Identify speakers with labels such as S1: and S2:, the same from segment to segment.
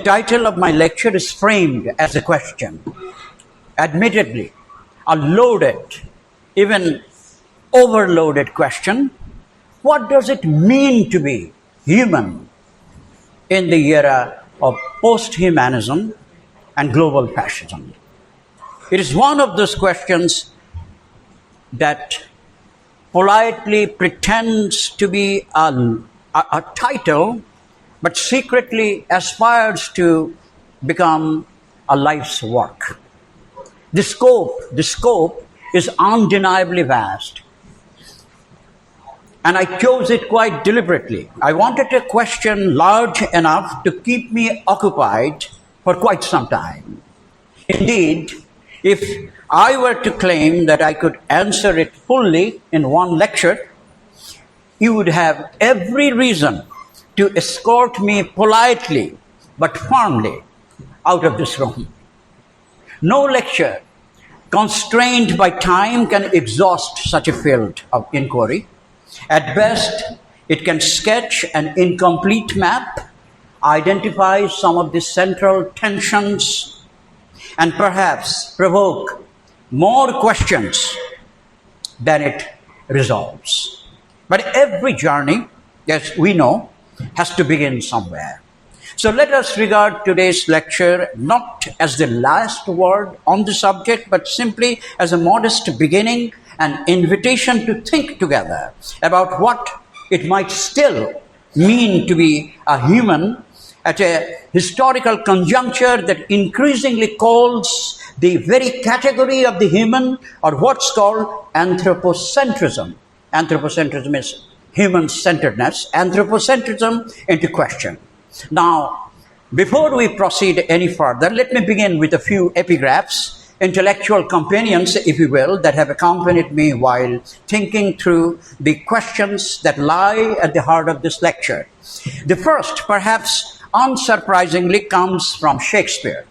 S1: title of my lecture is framed as a question. Admittedly, a loaded, even overloaded question. What does it mean to be human in the era of posthumanism and global fascism? It is one of those questions that politely pretends to be a title, but secretly aspires to become a life's work. The scope is undeniably vast. And I chose it quite deliberately. I wanted a question large enough to keep me occupied for quite some time. Indeed, if I were to claim that I could answer it fully in one lecture, you would have every reason to escort me politely but firmly out of this room. No lecture constrained by time can exhaust such a field of inquiry. At best, it can sketch an incomplete map, identify some of the central tensions, and perhaps provoke more questions than it resolves. But every journey, as we know, has to begin somewhere. So let us regard today's lecture not as the last word on the subject, but simply as a modest beginning, an invitation to think together about what it might still mean to be a human at a historical conjuncture that increasingly calls the very category of the human, or what's called anthropocentrism. Anthropocentrism is human-centeredness, anthropocentrism into question. Now, before we proceed any further, let me begin with a few epigraphs, intellectual companions, if you will, that have accompanied me while thinking through the questions that lie at the heart of this lecture. The first, perhaps unsurprisingly, comes from Shakespeare.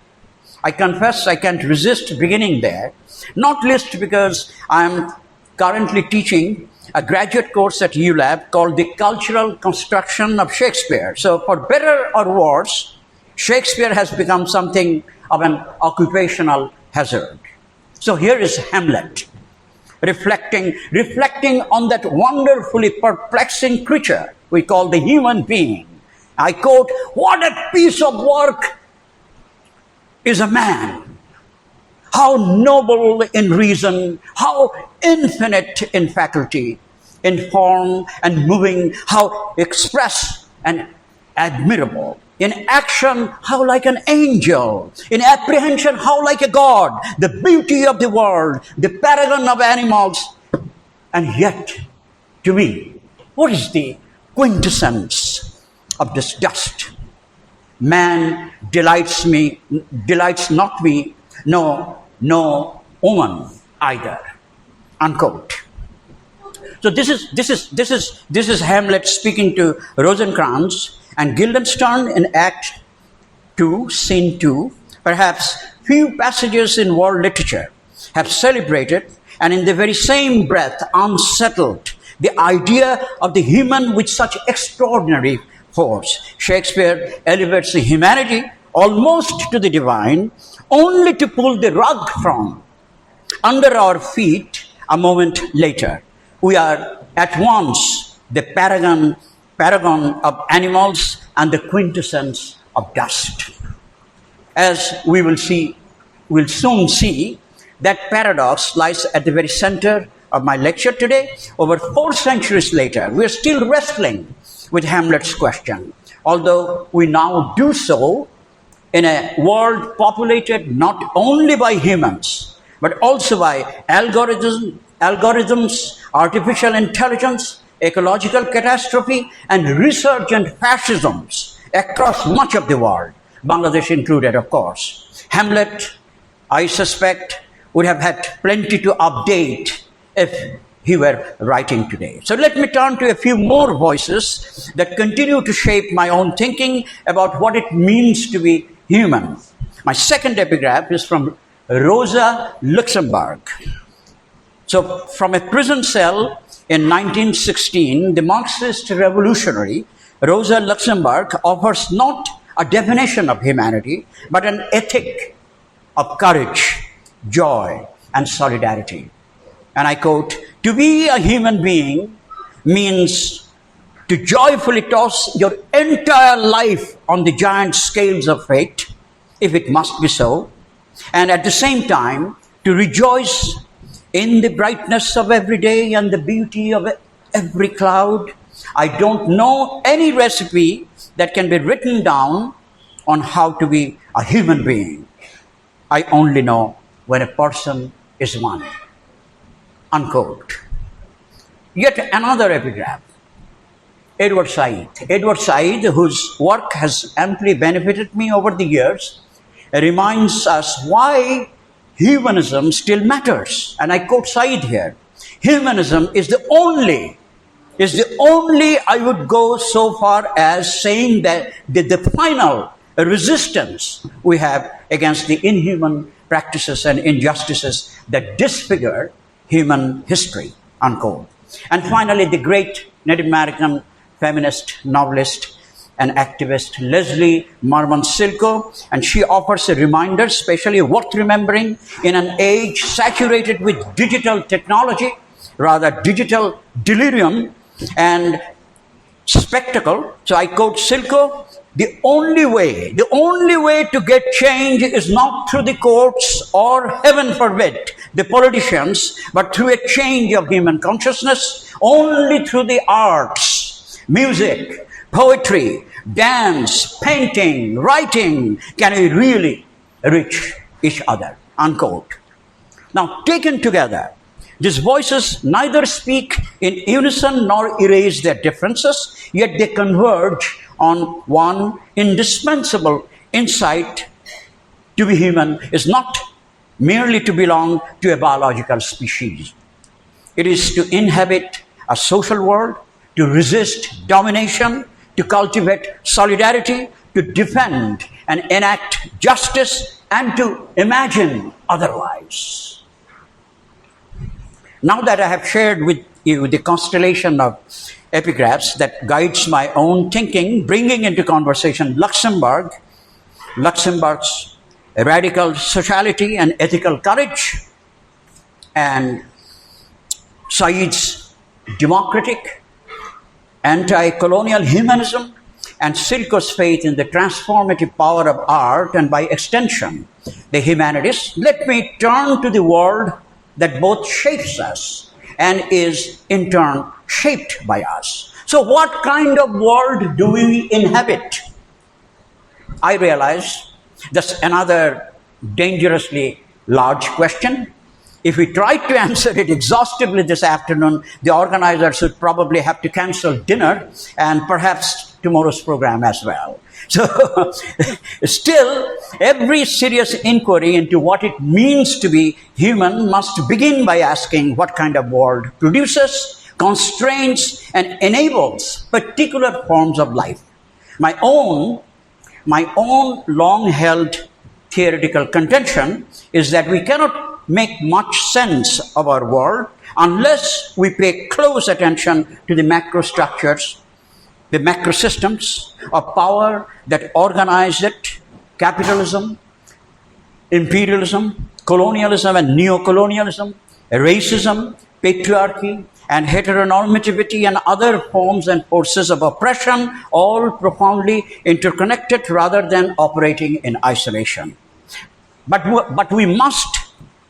S1: I confess I can't resist beginning there, not least because I'm currently teaching a graduate course at ULab called The Cultural Construction of Shakespeare. So for better or worse, Shakespeare has become something of an occupational hazard. So here is Hamlet, reflecting on that wonderfully perplexing creature we call the human being. I quote, "What a piece of work is a man! How noble in reason, how infinite in faculty, in form and moving, how express and admirable. In action, how like an angel. In apprehension, how like a god. The beauty of the world, the paragon of animals. And yet, to me, what is the quintessence of this dust? Man delights not me, no woman either." Unquote. So this is Hamlet speaking to Rosencrantz and Guildenstern in Act 2, Scene 2. Perhaps few passages in world literature have celebrated and in the very same breath unsettled the idea of the human with such extraordinary force. Shakespeare elevates the humanity almost to the divine, only to pull the rug from under our feet a moment later. We are at once the paragon of animals and the quintessence of dust. As we'll soon see, that paradox lies at the very center of my lecture today. Over 4 centuries later, we're still wrestling with Hamlet's question, although we now do so in a world populated not only by humans, but also by algorithms, artificial intelligence, ecological catastrophe, and resurgent fascisms across much of the world, Bangladesh included, of course. Hamlet, I suspect, would have had plenty to update if he were writing today. So let me turn to a few more voices that continue to shape my own thinking about what it means to be human. My second epigraph is from Rosa Luxemburg. So from a prison cell in 1916, the Marxist revolutionary Rosa Luxemburg offers not a definition of humanity, but an ethic of courage, joy, and solidarity. And I quote, "To be a human being means to joyfully toss your entire life on the giant scales of fate, if it must be so, and at the same time to rejoice in the brightness of every day and the beauty of every cloud. I don't know any recipe that can be written down on how to be a human being. I only know when a person is one." Unquote. Yet another epigraph. Edward Said, whose work has amply benefited me over the years, reminds us why humanism still matters. And I quote Said here. Humanism is the only, I would go so far as saying that the final resistance we have against the inhuman practices and injustices that disfigure human history, unquote. And finally, the great Native American feminist, novelist, and activist Leslie Marmon Silko, and she offers a reminder, especially worth remembering in an age saturated with digital technology, rather digital delirium and spectacle. So I quote Silko, the only way to get change is not through the courts or, heaven forbid, the politicians, but through a change of human consciousness. Only through the arts, music, poetry, dance, painting, writing can we really reach each other, unquote. Now, taken together, these voices neither speak in unison nor erase their differences, yet they converge on one indispensable insight: to be human is not merely to belong to a biological species. It is to inhabit a social world, to resist domination, to cultivate solidarity, to defend and enact justice, and to imagine otherwise. Now that I have shared with you the constellation of epigraphs that guides my own thinking, bringing into conversation Luxemburg's radical sociality and ethical courage, and Said's democratic, anti-colonial humanism, and Silko's faith in the transformative power of art and, by extension, the humanities, let me turn to the world that both shapes us and is in turn shaped by us. So what kind of world do we inhabit? I realize that's another dangerously large question. If we tried to answer it exhaustively this afternoon, the organizers would probably have to cancel dinner and perhaps tomorrow's program as well. So still, every serious inquiry into what it means to be human must begin by asking what kind of world produces, constrains, and enables particular forms of life. My own long-held theoretical contention is that we cannot make much sense of our world unless we pay close attention to the macro structures, the macro systems of power that organize it: capitalism, imperialism, colonialism and neocolonialism, racism, patriarchy, and heteronormativity, and other forms and forces of oppression, all profoundly interconnected rather than operating in isolation. But we must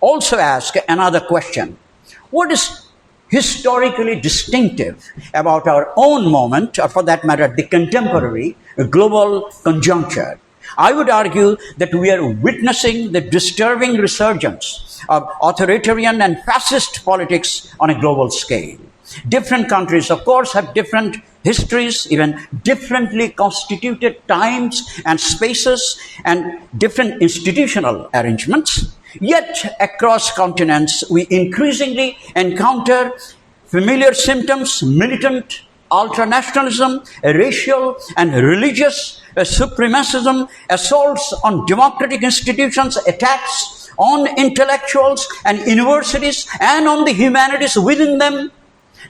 S1: also ask another question. What is historically distinctive about our own moment, or for that matter, the contemporary global conjuncture? I would argue that we are witnessing the disturbing resurgence of authoritarian and fascist politics on a global scale. Different countries, of course, have different histories, even differently constituted times and spaces, and different institutional arrangements. Yet, across continents, we increasingly encounter familiar symptoms: militant ultranationalism, racial and religious supremacism, assaults on democratic institutions, attacks on intellectuals and universities and on the humanities within them,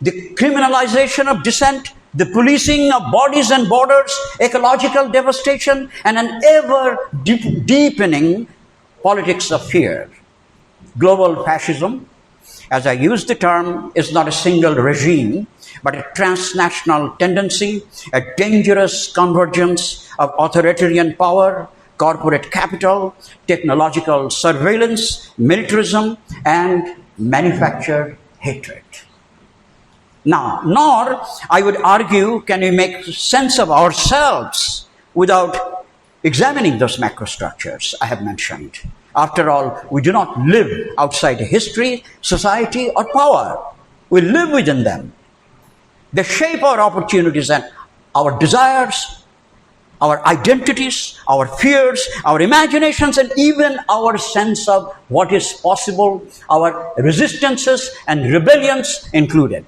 S1: the criminalization of dissent, the policing of bodies and borders, ecological devastation, and an ever-deepening politics of fear. Global fascism, as I use the term, is not a single regime, but a transnational tendency, a dangerous convergence of authoritarian power, corporate capital, technological surveillance, militarism, and manufactured hatred. Now, nor, I would argue, can we make sense of ourselves without examining those macrostructures I have mentioned. After all, we do not live outside history, society, or power. We live within them. They shape our opportunities and our desires, our identities, our fears, our imaginations, and even our sense of what is possible, our resistances and rebellions included.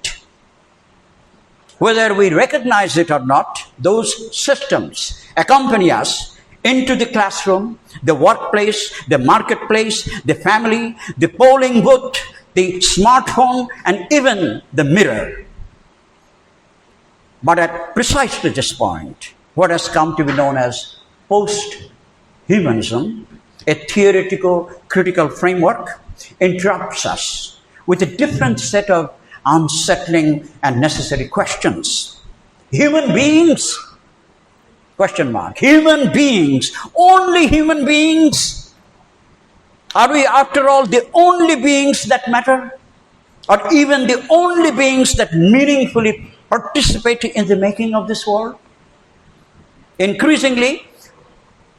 S1: Whether we recognize it or not, those systems accompany us into the classroom, the workplace, the marketplace, the family, the polling booth, the smartphone, and even the mirror. But at precisely this point, what has come to be known as posthumanism, a theoretical critical framework, interrupts us with a different set of unsettling and necessary questions. Human beings? Question mark. Human beings, only human beings? Are we, after all, the only beings that matter? Or even the only beings that meaningfully participate in the making of this world? Increasingly,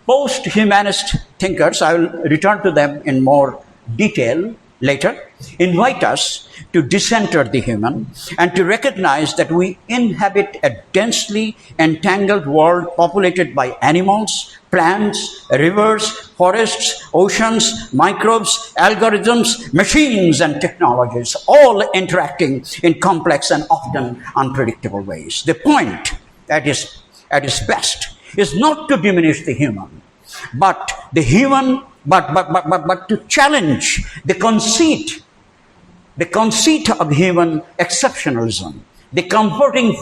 S1: post-humanist thinkers, I will return to them in more detail later, invite us to decenter the human and to recognize that we inhabit a densely entangled world populated by animals, plants, rivers, forests, oceans, microbes, algorithms, machines, and technologies, all interacting in complex and often unpredictable ways. The point, at its best, is not to diminish the human, but the human, but to challenge the conceit of human exceptionalism, the comforting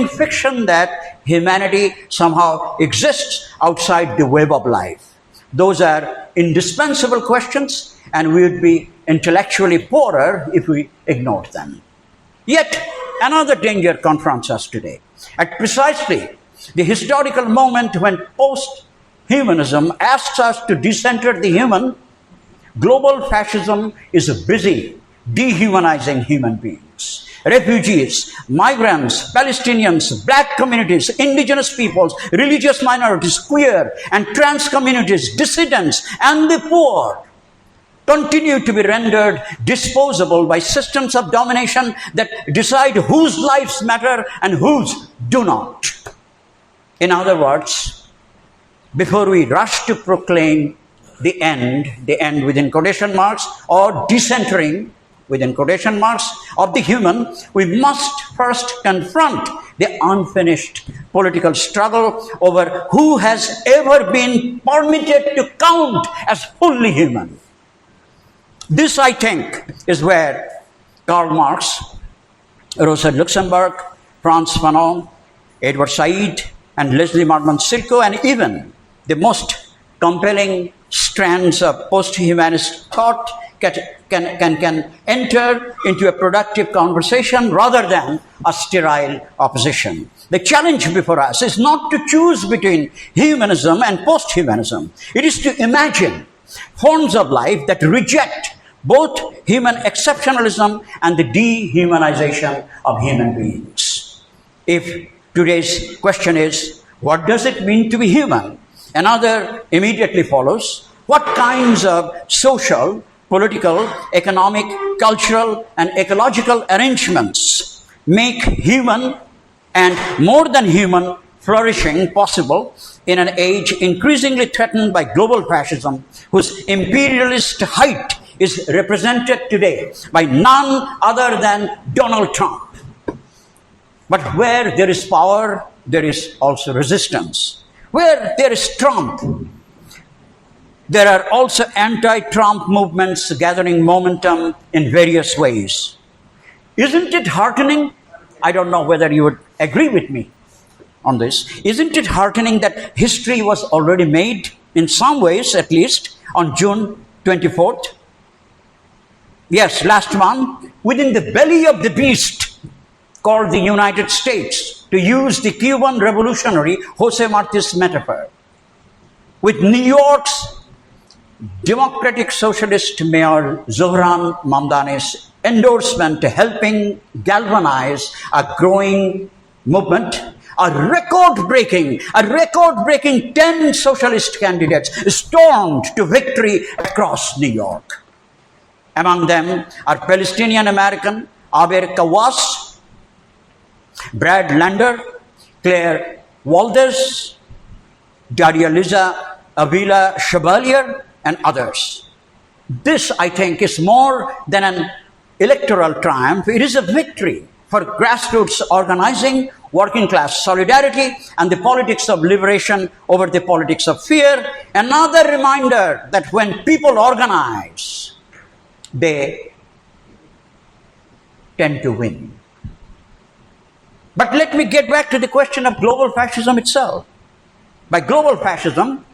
S1: fiction that humanity somehow exists outside the web of life. Those are indispensable questions, and we would be intellectually poorer if we ignored them. Yet, another danger confronts us today. At precisely the historical moment when post-humanism asks us to decenter the human, global fascism is busy dehumanizing human beings. Refugees, migrants, Palestinians, black communities, indigenous peoples, religious minorities, queer and trans communities, dissidents, and the poor continue to be rendered disposable by systems of domination that decide whose lives matter and whose do not. In other words, before we rush to proclaim the end within quotation marks, or decentering within quotation marks of the human, we must first confront the unfinished political struggle over who has ever been permitted to count as fully human. This, I think, is where Karl Marx, Rosa Luxemburg, Franz Fanon, Edward Said, and Leslie Marmon Silko, and even the most compelling strands of post-humanist thought can enter into a productive conversation rather than a sterile opposition. The challenge before us is not to choose between humanism and post-humanism. It is to imagine forms of life that reject both human exceptionalism and the dehumanization of human beings. If today's question is, what does it mean to be human? Another immediately follows, what kinds of social, political, economic, cultural, and ecological arrangements make human and more than human flourishing possible in an age increasingly threatened by global fascism, whose imperialist height is represented today by none other than Donald Trump. But where there is power, there is also resistance. Where there is Trump, there are also anti-Trump movements gathering momentum in various ways. Isn't it heartening? I don't know whether you would agree with me on this. Isn't it heartening that history was already made, in some ways at least, on June 24th? Yes, last month, within the belly of the beast called the United States, to use the Cuban revolutionary Jose Marti's metaphor, with New York's Democratic Socialist Mayor Zohran Mamdani's endorsement to helping galvanize a growing movement, a record-breaking 10 socialist candidates stormed to victory across New York. Among them are Palestinian-American Aber Kawas, Brad Lander, Claire Valdez, Daria Liza Avila Chevalier, and others. This, I think, is more than an electoral triumph. It is a victory for grassroots organizing, working class solidarity, and the politics of liberation over the politics of fear. Another reminder that when people organize, they tend to win. But let me get back to the question of global fascism itself. By global fascism,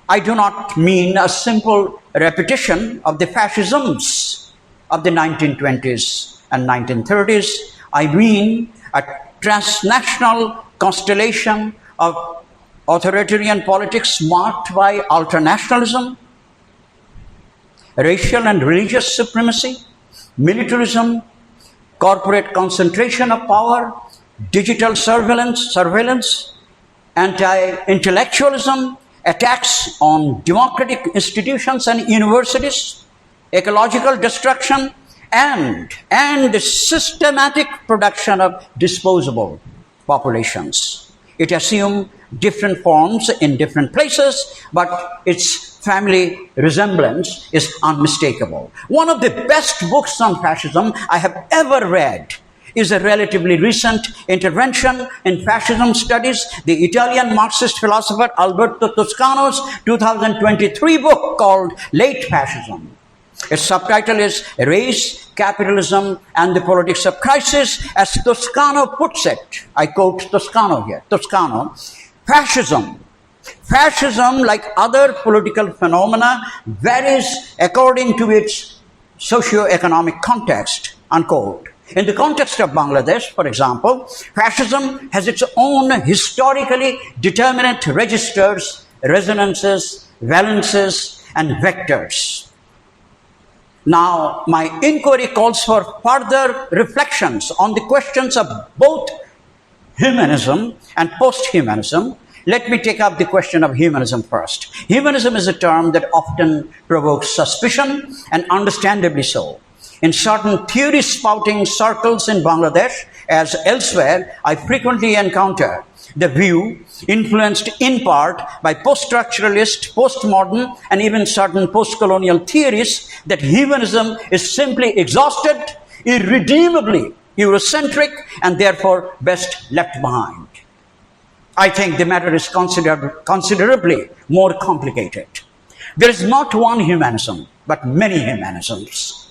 S1: I do not mean a simple repetition of the fascisms of the 1920s and 1930s. I mean a transnational constellation of authoritarian politics marked by ultranationalism, racial and religious supremacy, militarism, corporate concentration of power, digital surveillance, anti-intellectualism, attacks on democratic institutions and universities, ecological destruction, and the systematic production of disposable populations. It assumed different forms in different places, but its family resemblance is unmistakable. One of the best books on fascism I have ever read is a relatively recent intervention in fascism studies, the Italian Marxist philosopher Alberto Toscano's 2023 book called Late Fascism. Its subtitle is Race, Capitalism, and the Politics of Crisis. As Toscano puts it, I quote Toscano here, Toscano, fascism, like other political phenomena, varies according to its socio-economic context, unquote. In the context of Bangladesh, for example, fascism has its own historically determinate registers, resonances, valences, and vectors. Now, my inquiry calls for further reflections on the questions of both humanism and post-humanism. Let me take up the question of humanism first. Humanism is a term that often provokes suspicion, and understandably so. In certain theory-spouting circles in Bangladesh, as elsewhere, I frequently encounter the view, influenced in part by post-structuralist, postmodern, and even certain post-colonial theories, that humanism is simply exhausted, irredeemably Eurocentric, and therefore best left behind. I think the matter is considerably more complicated. There is not one humanism, but many humanisms.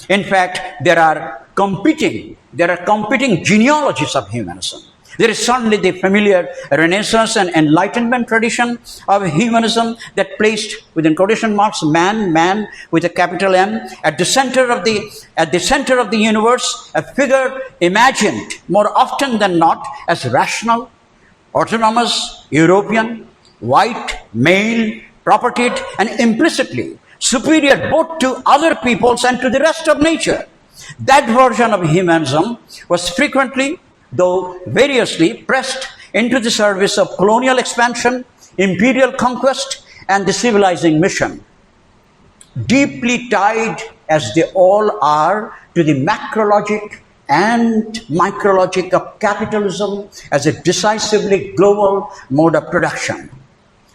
S1: In fact, there are competing genealogies of humanism. There is certainly the familiar Renaissance and Enlightenment tradition of humanism that placed, within quotation marks, man with a capital M, at the center of the universe, a figure imagined more often than not as rational, autonomous, European, white, male, propertied, and implicitly superior both to other peoples and to the rest of nature. That version of humanism was frequently, though variously, pressed into the service of colonial expansion, imperial conquest, and the civilizing mission. Deeply tied, as they all are, to the macrologic and micrologic of capitalism as a decisively global mode of production.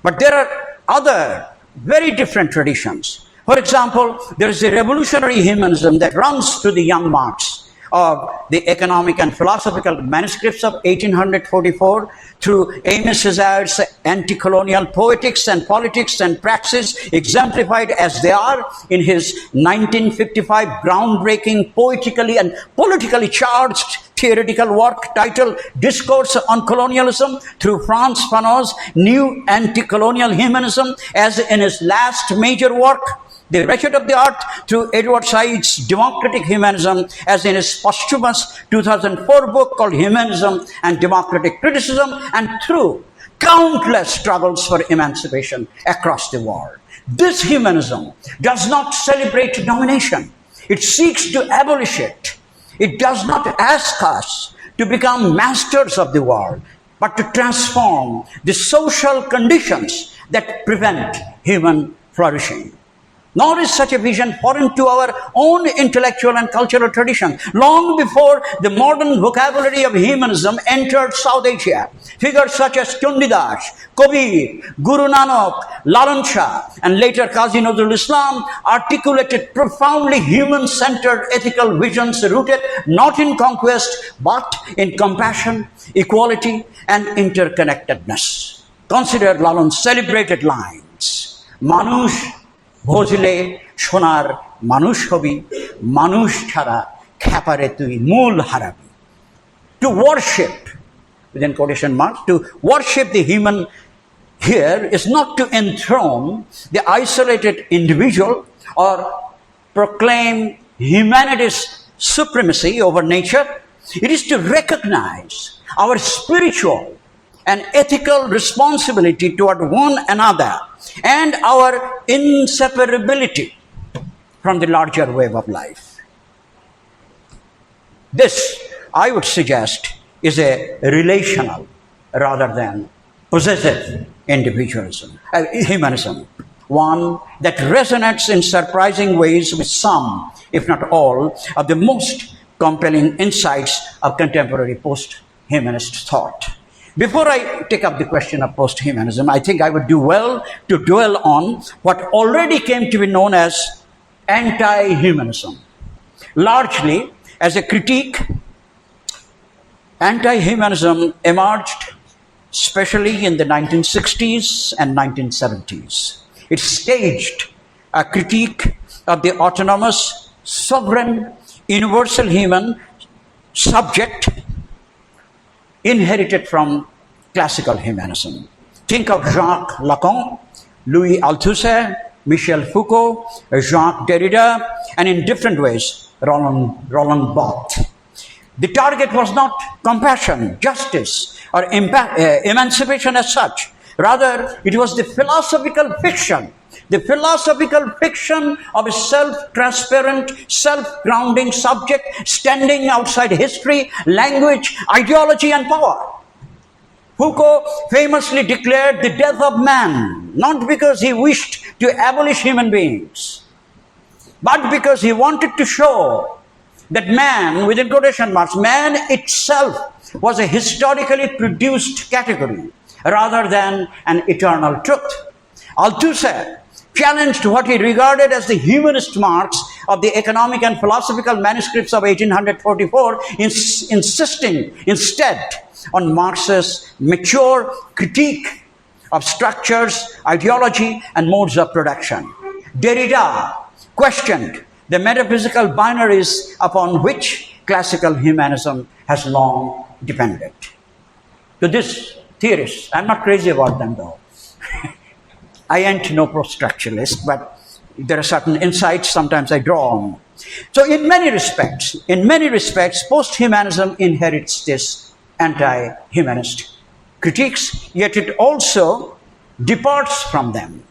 S1: But there are other very different traditions. For example, there is a revolutionary humanism that runs to the young Marx, of the economic and philosophical manuscripts of 1844 through Amos César's anti-colonial poetics and politics and praxis, exemplified as they are in his 1955 groundbreaking, poetically and politically charged theoretical work titled Discourse on Colonialism, through Frantz Fanon's new anti-colonial humanism, as in his last major work, The Wretched of the Earth, through Edward Said's democratic humanism, as in his posthumous 2004 book called Humanism and Democratic Criticism, and through countless struggles for emancipation across the world. This humanism does not celebrate domination. It seeks to abolish it. It does not ask us to become masters of the world, but to transform the social conditions that prevent human flourishing. Nor is such a vision foreign to our own intellectual and cultural tradition. Long before the modern vocabulary of humanism entered South Asia, figures such as Chandidas, Kabir, Guru Nanak, Lalan Shah, and later Qazi Nazrul Islam articulated profoundly human-centered ethical visions rooted not in conquest, but in compassion, equality, and interconnectedness. Consider Lalan's celebrated lines, Manush ভজলে সোনার মানুষ হবি মানুষ ছাড়া খ্যাপারে তুই মূল হারাবি. To worship, within quotation marks, to worship the human here is not to enthrone the isolated individual or proclaim humanity's supremacy over nature. It is to recognize our spiritual and ethical responsibility toward one another and our inseparability from the larger wave of life. This, I would suggest, is a relational rather than possessive humanism, one that resonates in surprising ways with some, if not all, of the most compelling insights of contemporary post-humanist thought. Before I take up the question of post-humanism, I think I would do well to dwell on what already came to be known as anti-humanism. Largely as a critique, anti-humanism emerged especially in the 1960s and 1970s. It staged a critique of the autonomous, sovereign, universal human subject inherited from classical humanism. Think of Jacques Lacan, Louis Althusser, Michel Foucault, Jacques Derrida, and in different ways, Roland Barthes. The target was not compassion, justice, or emancipation as such. Rather, it was the philosophical fiction of a self-transparent, self-grounding subject standing outside history, language, ideology, and power. Foucault famously declared the death of man, not because he wished to abolish human beings, but because he wanted to show that man, within quotation marks, man itself was a historically produced category rather than an eternal truth. Althusser challenged what he regarded as the humanist marks of the economic and philosophical manuscripts of 1844, insisting instead on Marx's mature critique of structures, ideology, and modes of production. Derrida questioned the metaphysical binaries upon which classical humanism has long depended. To this theorist, I'm not crazy about them though. I ain't no pro-structuralist, but there are certain insights sometimes I draw on. So in many respects, post-humanism inherits this anti-humanist critiques, yet it also departs from them.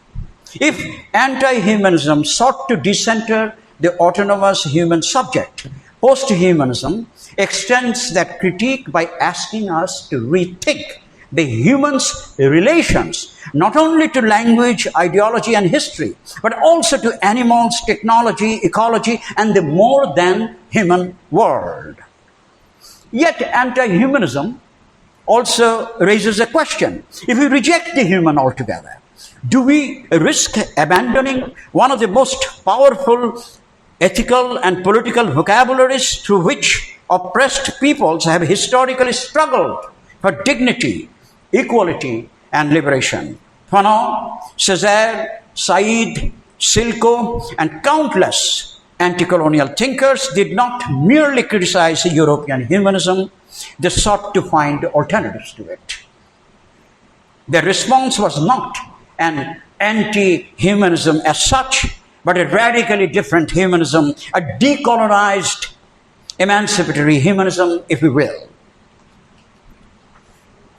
S1: If anti-humanism sought to decenter the autonomous human subject, post-humanism extends that critique by asking us to rethink the human's relations, not only to language, ideology, and history, but also to animals, technology, ecology, and the more than human world. Yet anti-humanism also raises a question. If we reject the human altogether, do we risk abandoning one of the most powerful ethical and political vocabularies through which oppressed peoples have historically struggled for dignity, equality, and liberation. Fanon, Césaire, Said, Silko, and countless anti-colonial thinkers did not merely criticize European humanism, they sought to find alternatives to it. Their response was not an anti-humanism as such, but a radically different humanism, a decolonized, emancipatory humanism, if you will.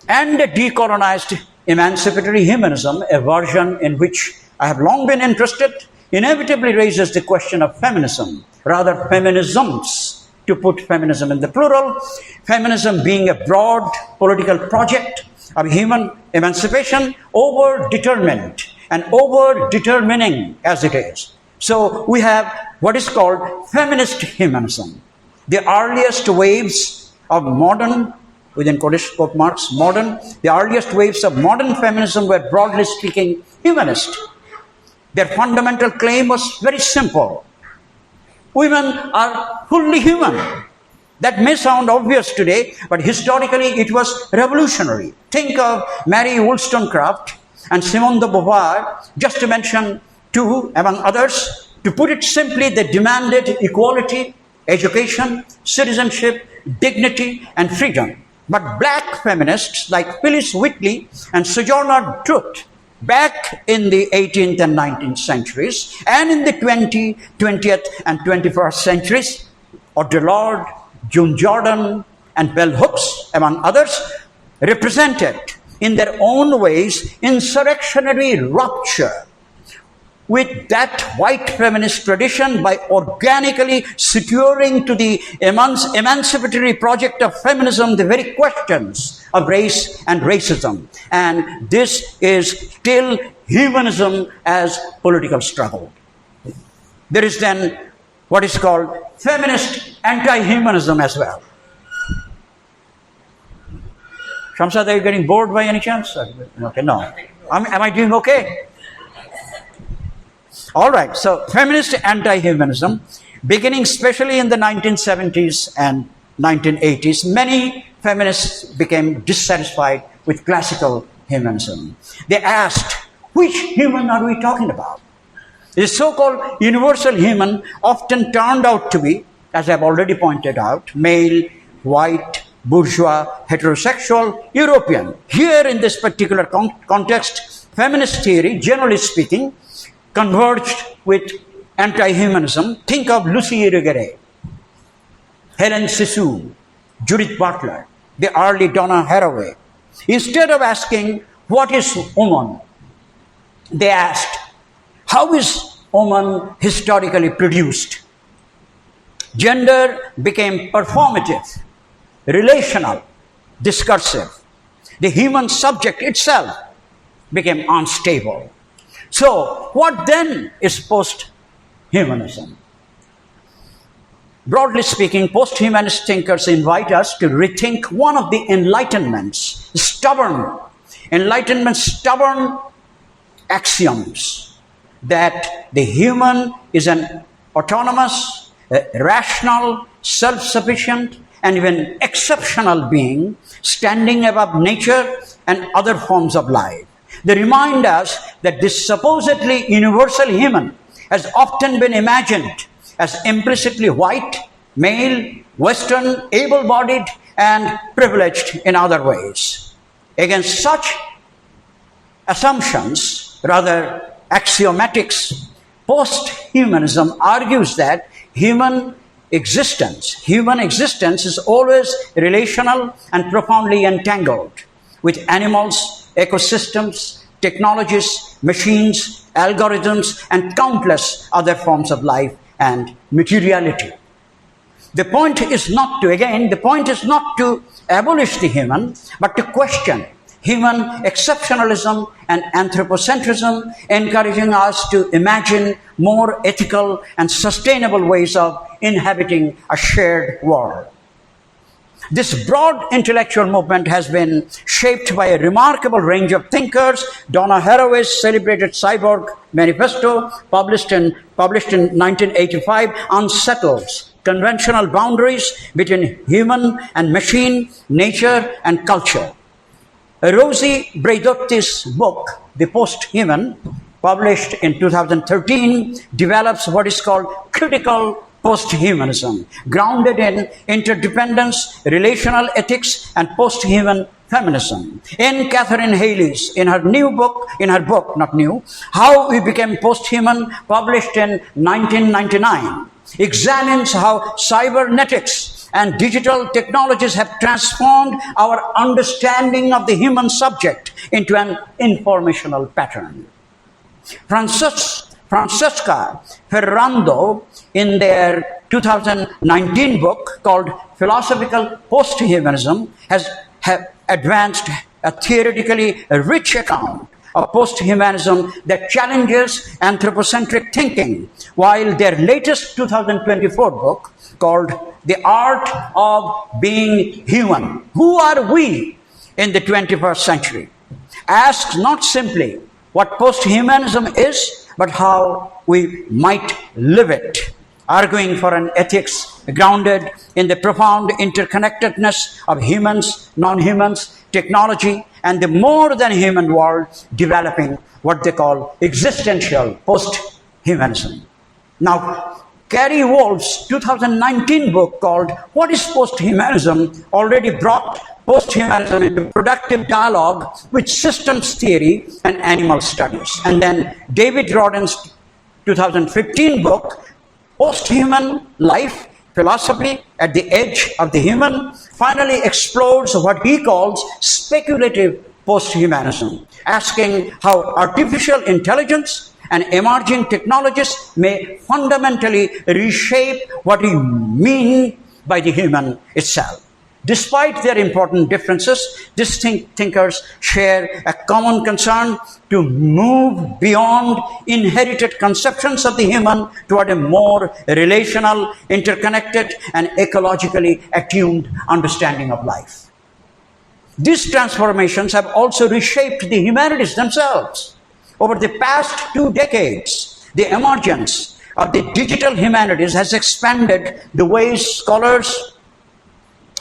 S1: And a decolonized, emancipatory humanism, a version in which I have long been interested, inevitably raises the question of feminism, rather feminisms, to put feminism in the plural, feminism being a broad political project of human emancipation, over-determined and over-determining as it is. So we have what is called feminist humanism. The earliest waves of modern, within quote marks, modern, the earliest waves of modern feminism were, broadly speaking, humanist. Their fundamental claim was very simple. Women are fully human. That may sound obvious today, but historically it was revolutionary. Think of Mary Wollstonecraft and Simone de Beauvoir, just to mention two among others. To put it simply, they demanded equality, education, citizenship, dignity, and freedom. But black feminists like Phyllis Whitley and Sojourner Truth, back in the 18th and 19th centuries, and in the 20th and 21st centuries, Audre June Jordan, and Bell Hooks, among others, represented in their own ways insurrectionary rupture with that white feminist tradition by organically securing to the emancipatory project of feminism the very questions of race and racism. And this is still humanism as political struggle. There is then what is called feminist anti-humanism as well. Shamsad, are you getting bored by any chance? Okay, no. Am I doing okay? All right, so feminist anti-humanism, beginning especially in the 1970s and 1980s, many feminists became dissatisfied with classical humanism. They asked, which human are we talking about? The so-called universal human often turned out to be, as I've already pointed out, male, white, bourgeois, heterosexual, European. Here in this particular context, feminist theory, generally speaking, converged with anti-humanism. Think of Lucy Irigaray, Helen Sissou, Judith Butler, the early Donna Haraway. Instead of asking, what is woman? They asked, how is woman historically produced? Gender became performative, relational, discursive. The human subject itself became unstable. So, what then is post-humanism? Broadly speaking, post-humanist thinkers invite us to rethink one of the Enlightenment's stubborn axioms, that the human is an autonomous, rational, self-sufficient, and even exceptional being standing above nature and other forms of life. They remind us that this supposedly universal human has often been imagined as implicitly white, male, Western, able-bodied, and privileged in other ways. Against such assumptions, rather axiomatics, post-humanism argues that human existence is always relational and profoundly entangled with animals, ecosystems, technologies, machines, algorithms, and countless other forms of life and materiality. The point is not to abolish the human, but to question human exceptionalism and anthropocentrism, encouraging us to imagine more ethical and sustainable ways of inhabiting a shared world. This broad intellectual movement has been shaped by a remarkable range of thinkers. Donna Haraway's celebrated Cyborg Manifesto, published in 1985, unsettles conventional boundaries between human and machine, nature and culture. Rosie Braidotti's book, The Posthuman, published in 2013, develops what is called critical posthumanism, grounded in interdependence, relational ethics, and posthuman feminism. In Catherine Haley's, in her book, not new, How We Became Posthuman, published in 1999, examines how cybernetics and digital technologies have transformed our understanding of the human subject into an informational pattern. Francesca Ferrando, in their 2019 book called Philosophical Posthumanism, has advanced a theoretically rich account of posthumanism that challenges anthropocentric thinking, while their latest 2024 book called The Art of Being Human, Who Are We in the 21st Century, asks not simply what posthumanism is, but how we might live it, arguing for an ethics grounded in the profound interconnectedness of humans, non-humans, technology, and the more than human world, developing what they call existential posthumanism. Now, Carrie Wolf's 2019 book called What is Posthumanism already brought posthumanism into productive dialogue with systems theory and animal studies. And then David Rodden's 2015 book, Posthuman Life, Philosophy at the Edge of the Human, finally explores what he calls speculative posthumanism, asking how artificial intelligence and emerging technologies may fundamentally reshape what we mean by the human itself. Despite their important differences, these thinkers share a common concern to move beyond inherited conceptions of the human toward a more relational, interconnected, and ecologically attuned understanding of life. These transformations have also reshaped the humanities themselves. Over the past 2 decades, the emergence of the digital humanities has expanded the ways scholars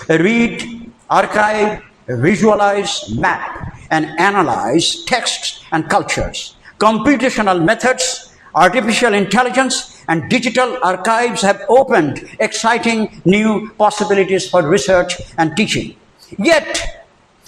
S1: read, archive, visualize, map, and analyze texts and cultures. Computational methods, artificial intelligence, and digital archives have opened exciting new possibilities for research and teaching. Yet,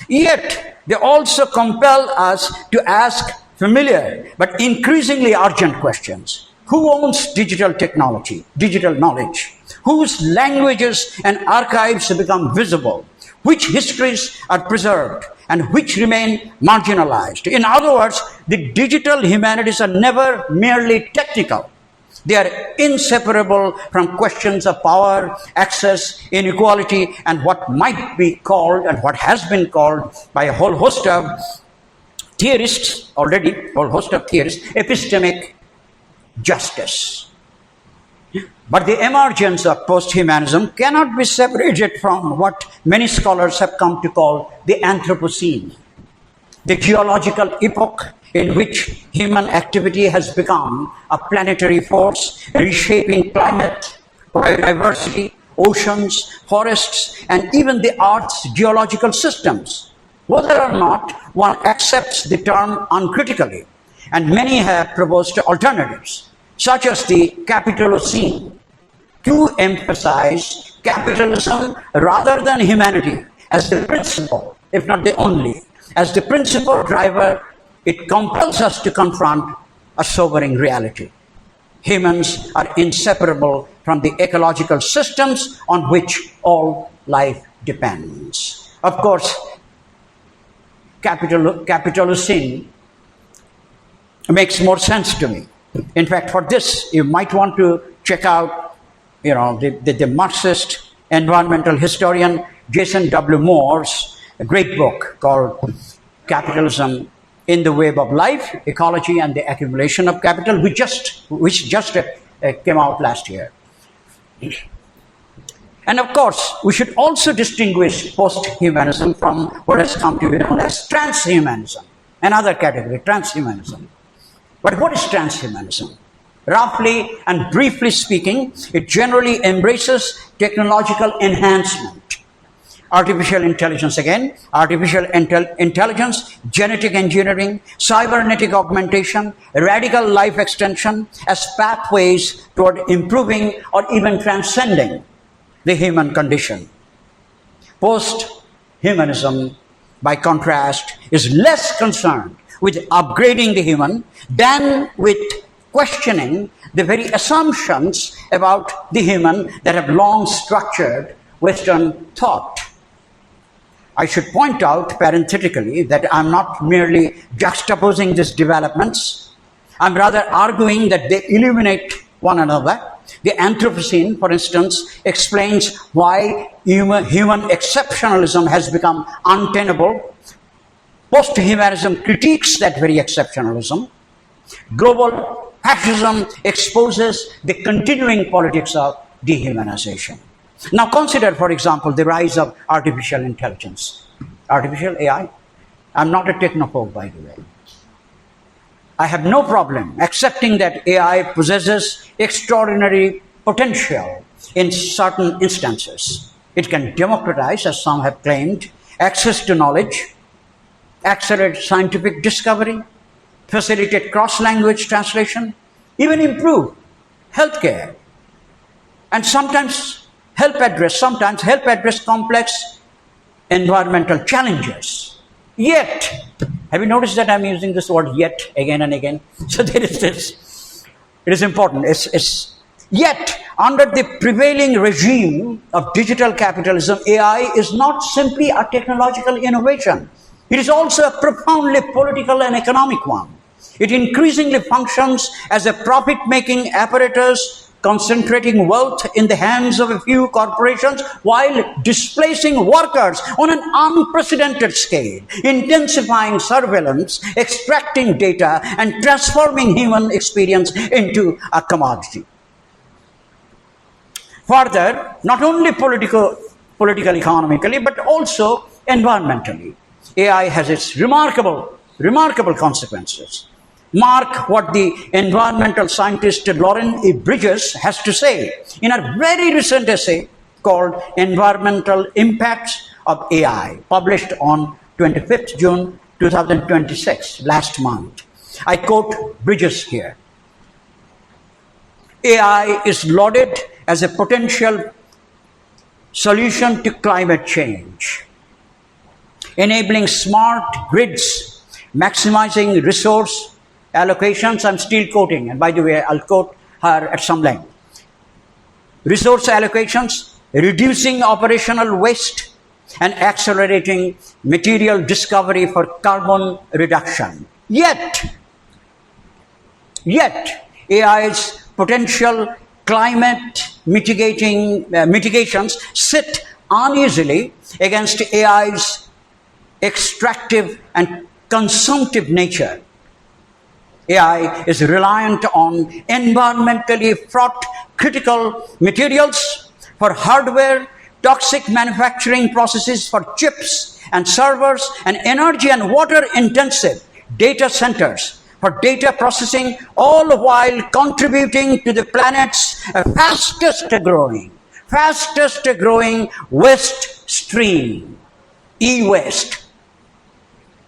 S1: they also compel us to ask familiar but increasingly urgent questions. Who owns digital technology, digital knowledge? Whose languages and archives become visible? Which histories are preserved and which remain marginalized? In other words, the digital humanities are never merely technical. They are inseparable from questions of power, access, inequality, and what might be called and what has been called by a whole host of theorists, epistemic justice. But the emergence of posthumanism cannot be separated from what many scholars have come to call the Anthropocene, the geological epoch in which human activity has become a planetary force, reshaping climate, biodiversity, oceans, forests, and even the Earth's geological systems. Whether or not one accepts the term uncritically, and many have proposed alternatives, such as the Capitalocene, to emphasize capitalism rather than humanity as the principal, if not the only. As the principal driver, it compels us to confront a sobering reality. Humans are inseparable from the ecological systems on which all life depends. Of course, Capitalocene makes more sense to me. In fact, for this, you might want to check out the Marxist environmental historian Jason W. Moore's great book called Capitalism in the Web of Life, Ecology and the Accumulation of Capital, which just came out last year. And of course, we should also distinguish post-humanism from what has come to be known as transhumanism, another category, transhumanism. But what is transhumanism? Roughly and briefly speaking, it generally embraces technological enhancement. Artificial intelligence again, intelligence, genetic engineering, cybernetic augmentation, radical life extension as pathways toward improving or even transcending the human condition. Post-humanism, by contrast, is less concerned with upgrading the human than with questioning the very assumptions about the human that have long structured Western thought. I should point out parenthetically that I'm not merely juxtaposing these developments. I'm rather arguing that they illuminate one another. The Anthropocene, for instance, explains why human exceptionalism has become untenable. Post-humanism critiques that very exceptionalism. Global fascism exposes the continuing politics of dehumanization. Now consider, for example, the rise of artificial intelligence. Artificial AI. I'm not a technophobe, by the way. I have no problem accepting that AI possesses extraordinary potential in certain instances. It can democratize, as some have claimed, access to knowledge, accelerate scientific discovery, facilitate cross-language translation, even improve healthcare, and sometimes help address complex environmental challenges. Yet, have you noticed that I'm using this word yet again and again? So there is this. It is important. Yet, under the prevailing regime of digital capitalism, AI is not simply a technological innovation. It is also a profoundly political and economic one. It increasingly functions as a profit-making apparatus, concentrating wealth in the hands of a few corporations while displacing workers on an unprecedented scale, intensifying surveillance, extracting data, and transforming human experience into a commodity. Further, not only political economically, but also environmentally, AI has its remarkable consequences. Mark what the environmental scientist Lauren E. Bridges has to say in a very recent essay called Environmental Impacts of AI, published on 25th June 2026, last month. I quote Bridges here. AI is lauded as a potential solution to climate change, enabling smart grids, maximizing resource allocations. I'm still quoting, and by the way, I'll quote her at some length. Resource allocations, reducing operational waste, and accelerating material discovery for carbon reduction. Yet AI's potential climate mitigations sit uneasily against AI's extractive and consumptive nature. AI is reliant on environmentally fraught critical materials for hardware, toxic manufacturing processes for chips and servers, and energy and water intensive data centers for data processing, all while contributing to the planet's fastest growing waste stream, e-waste,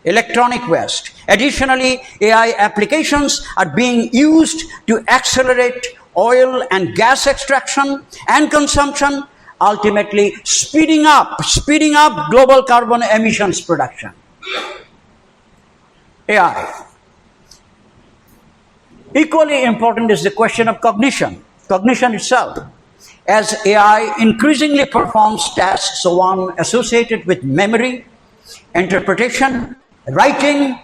S1: electronic waste. Additionally, AI applications are being used to accelerate oil and gas extraction and consumption, ultimately speeding up global carbon emissions production. AI. Equally important is the question of cognition itself. As AI increasingly performs tasks, one associated with memory, interpretation, writing,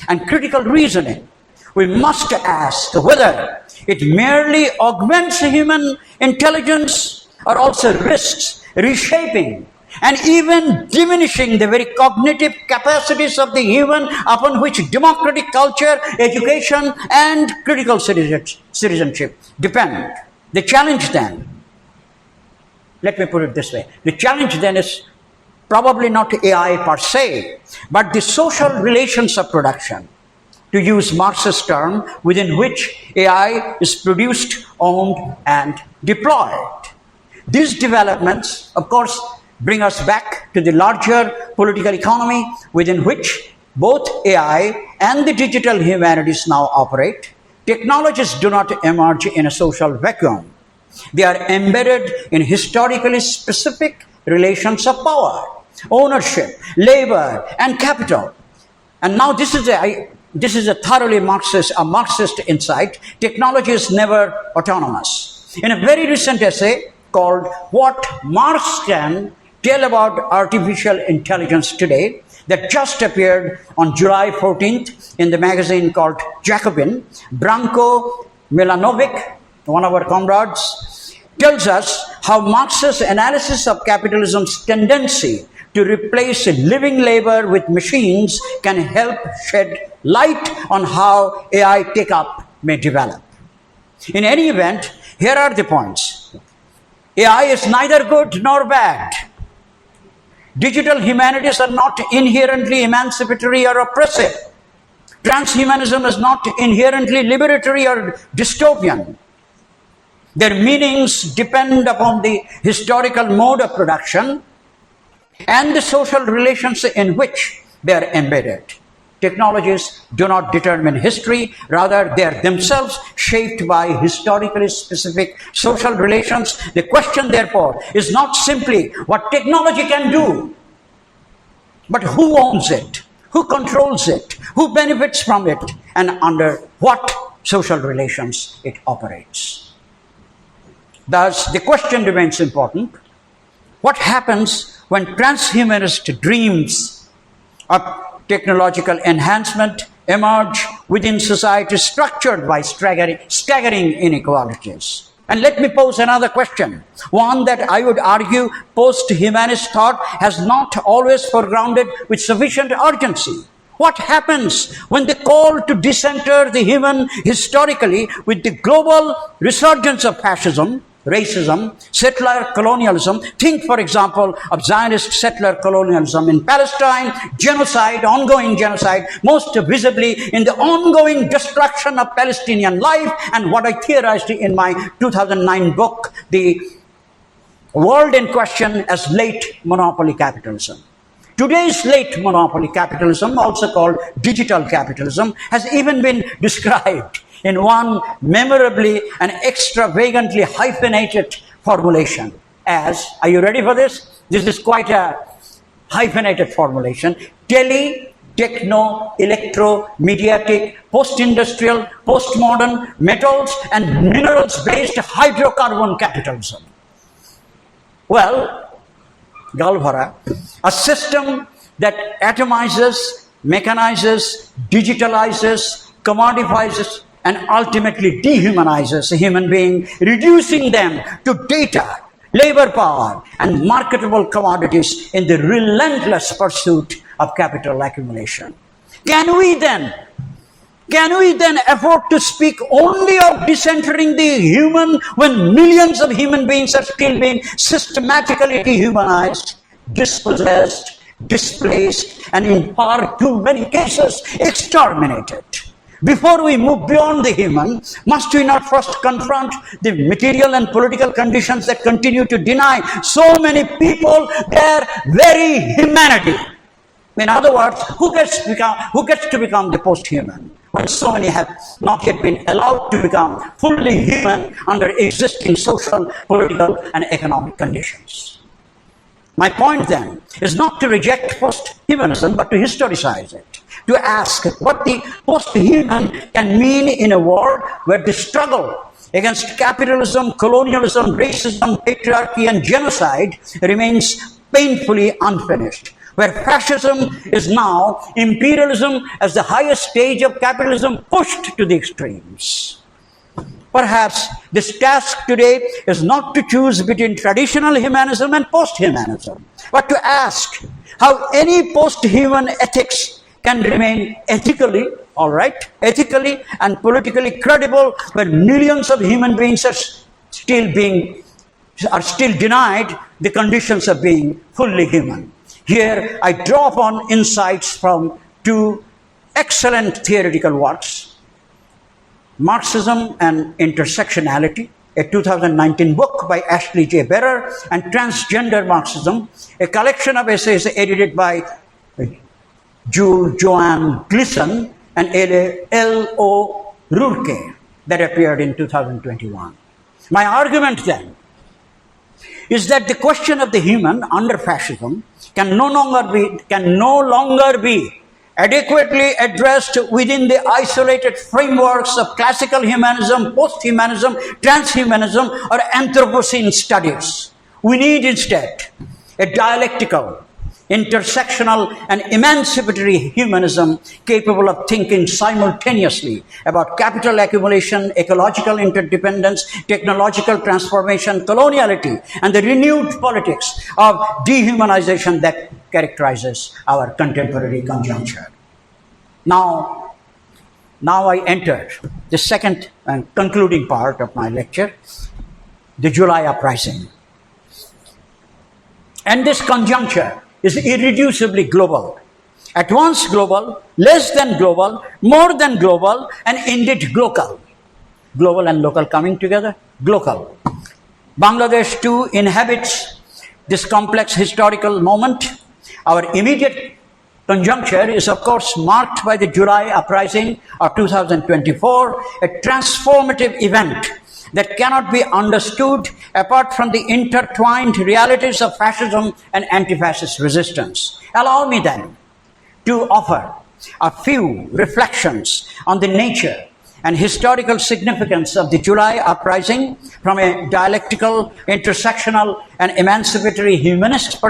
S1: and critical reasoning, we must ask whether it merely augments human intelligence or also risks reshaping and even diminishing the very cognitive capacities of the human upon which democratic culture, education, and critical citizenship depend. The challenge then Let me put it this way. The challenge then is probably not AI per se, but the social relations of production, to use Marx's term, within which AI is produced, owned, and deployed. These developments, of course, bring us back to the larger political economy within which both AI and the digital humanities now operate. Technologies do not emerge in a social vacuum. They are embedded in historically specific relations of power, ownership, labor, and capital. And now this is a thoroughly Marxist insight. Technology is never autonomous. In a very recent essay called "What Marx Can Tell About Artificial Intelligence Today," that just appeared on July 14th in the magazine called Jacobin, Branko Milanovic, one of our comrades, tells us how Marx's analysis of capitalism's tendency to replace living labor with machines can help shed light on how AI take-up may develop. In any event, here are the points. AI is neither good nor bad. Digital humanities are not inherently emancipatory or oppressive. Transhumanism is not inherently liberatory or dystopian. Their meanings depend upon the historical mode of production and the social relations in which they are embedded. Technologies do not determine history, rather they are themselves shaped by historically specific social relations. The question, therefore, is not simply what technology can do, but who owns it, who controls it, who benefits from it, and under what social relations it operates. Thus, the question remains important. What happens when transhumanist dreams of technological enhancement emerge within society structured by staggering inequalities? And let me pose another question, one that I would argue post-humanist thought has not always foregrounded with sufficient urgency. What happens when the call to decenter the human historically with the global resurgence of fascism, racism, settler colonialism? Think, for example, of Zionist settler colonialism in Palestine, genocide, ongoing genocide, most visibly in the ongoing destruction of Palestinian life, and what I theorized in my 2009 book, The World in Question as Late Monopoly Capitalism. Today's late monopoly capitalism, also called digital capitalism, has even been described in one memorably and extravagantly hyphenated formulation as, are you ready for this? This is quite a hyphenated formulation: tele, techno, electro, mediatic, post-industrial, postmodern, metals and minerals-based hydrocarbon capitalism. Well, Galvara, a system that atomizes, mechanizes, digitalizes, commodifies, and ultimately dehumanizes a human being, reducing them to data, labor power, and marketable commodities in the relentless pursuit of capital accumulation. Can we then afford to speak only of decentering the human when millions of human beings are still being systematically dehumanized, dispossessed, displaced, and in far too many cases exterminated? Before we move beyond the human, must we not first confront the material and political conditions that continue to deny so many people their very humanity? In other words, who gets to become the post-human when so many have not yet been allowed to become fully human under existing social, political, and economic conditions? My point then is not to reject post-humanism, but to historicize it, to ask what the post-human can mean in a world where the struggle against capitalism, colonialism, racism, patriarchy, and genocide remains painfully unfinished, where fascism is now imperialism as the highest stage of capitalism pushed to the extremes. Perhaps this task today is not to choose between traditional humanism and post-humanism, but to ask how any post-human ethics can remain ethically and politically credible when millions of human beings are still being are still denied the conditions of being fully human. Here I draw upon insights from two excellent theoretical works, Marxism and Intersectionality, a 2019 book by Ashley J. Berer, and Transgender Marxism, a collection of essays edited by Joanne Gleason and L.O. Rourke that appeared in 2021. My argument then is that the question of the human under fascism can no longer be adequately addressed within the isolated frameworks of classical humanism, posthumanism, transhumanism, or Anthropocene studies. We need instead a dialectical, intersectional, and emancipatory humanism capable of thinking simultaneously about capital accumulation, ecological interdependence, technological transformation, coloniality, and the renewed politics of dehumanization that characterizes our contemporary conjuncture. Now I enter the second and concluding part of my lecture, the July Uprising. And this conjuncture is irreducibly global. At once global, less than global, more than global, and indeed local. Global and local coming together, local. Bangladesh too inhabits this complex historical moment. Our immediate conjuncture is of course marked by the July Uprising of 2024, a transformative event that cannot be understood apart from the intertwined realities of fascism and anti-fascist resistance. Allow me then to offer a few reflections on the nature and historical significance of the July Uprising from a dialectical, intersectional, and emancipatory humanist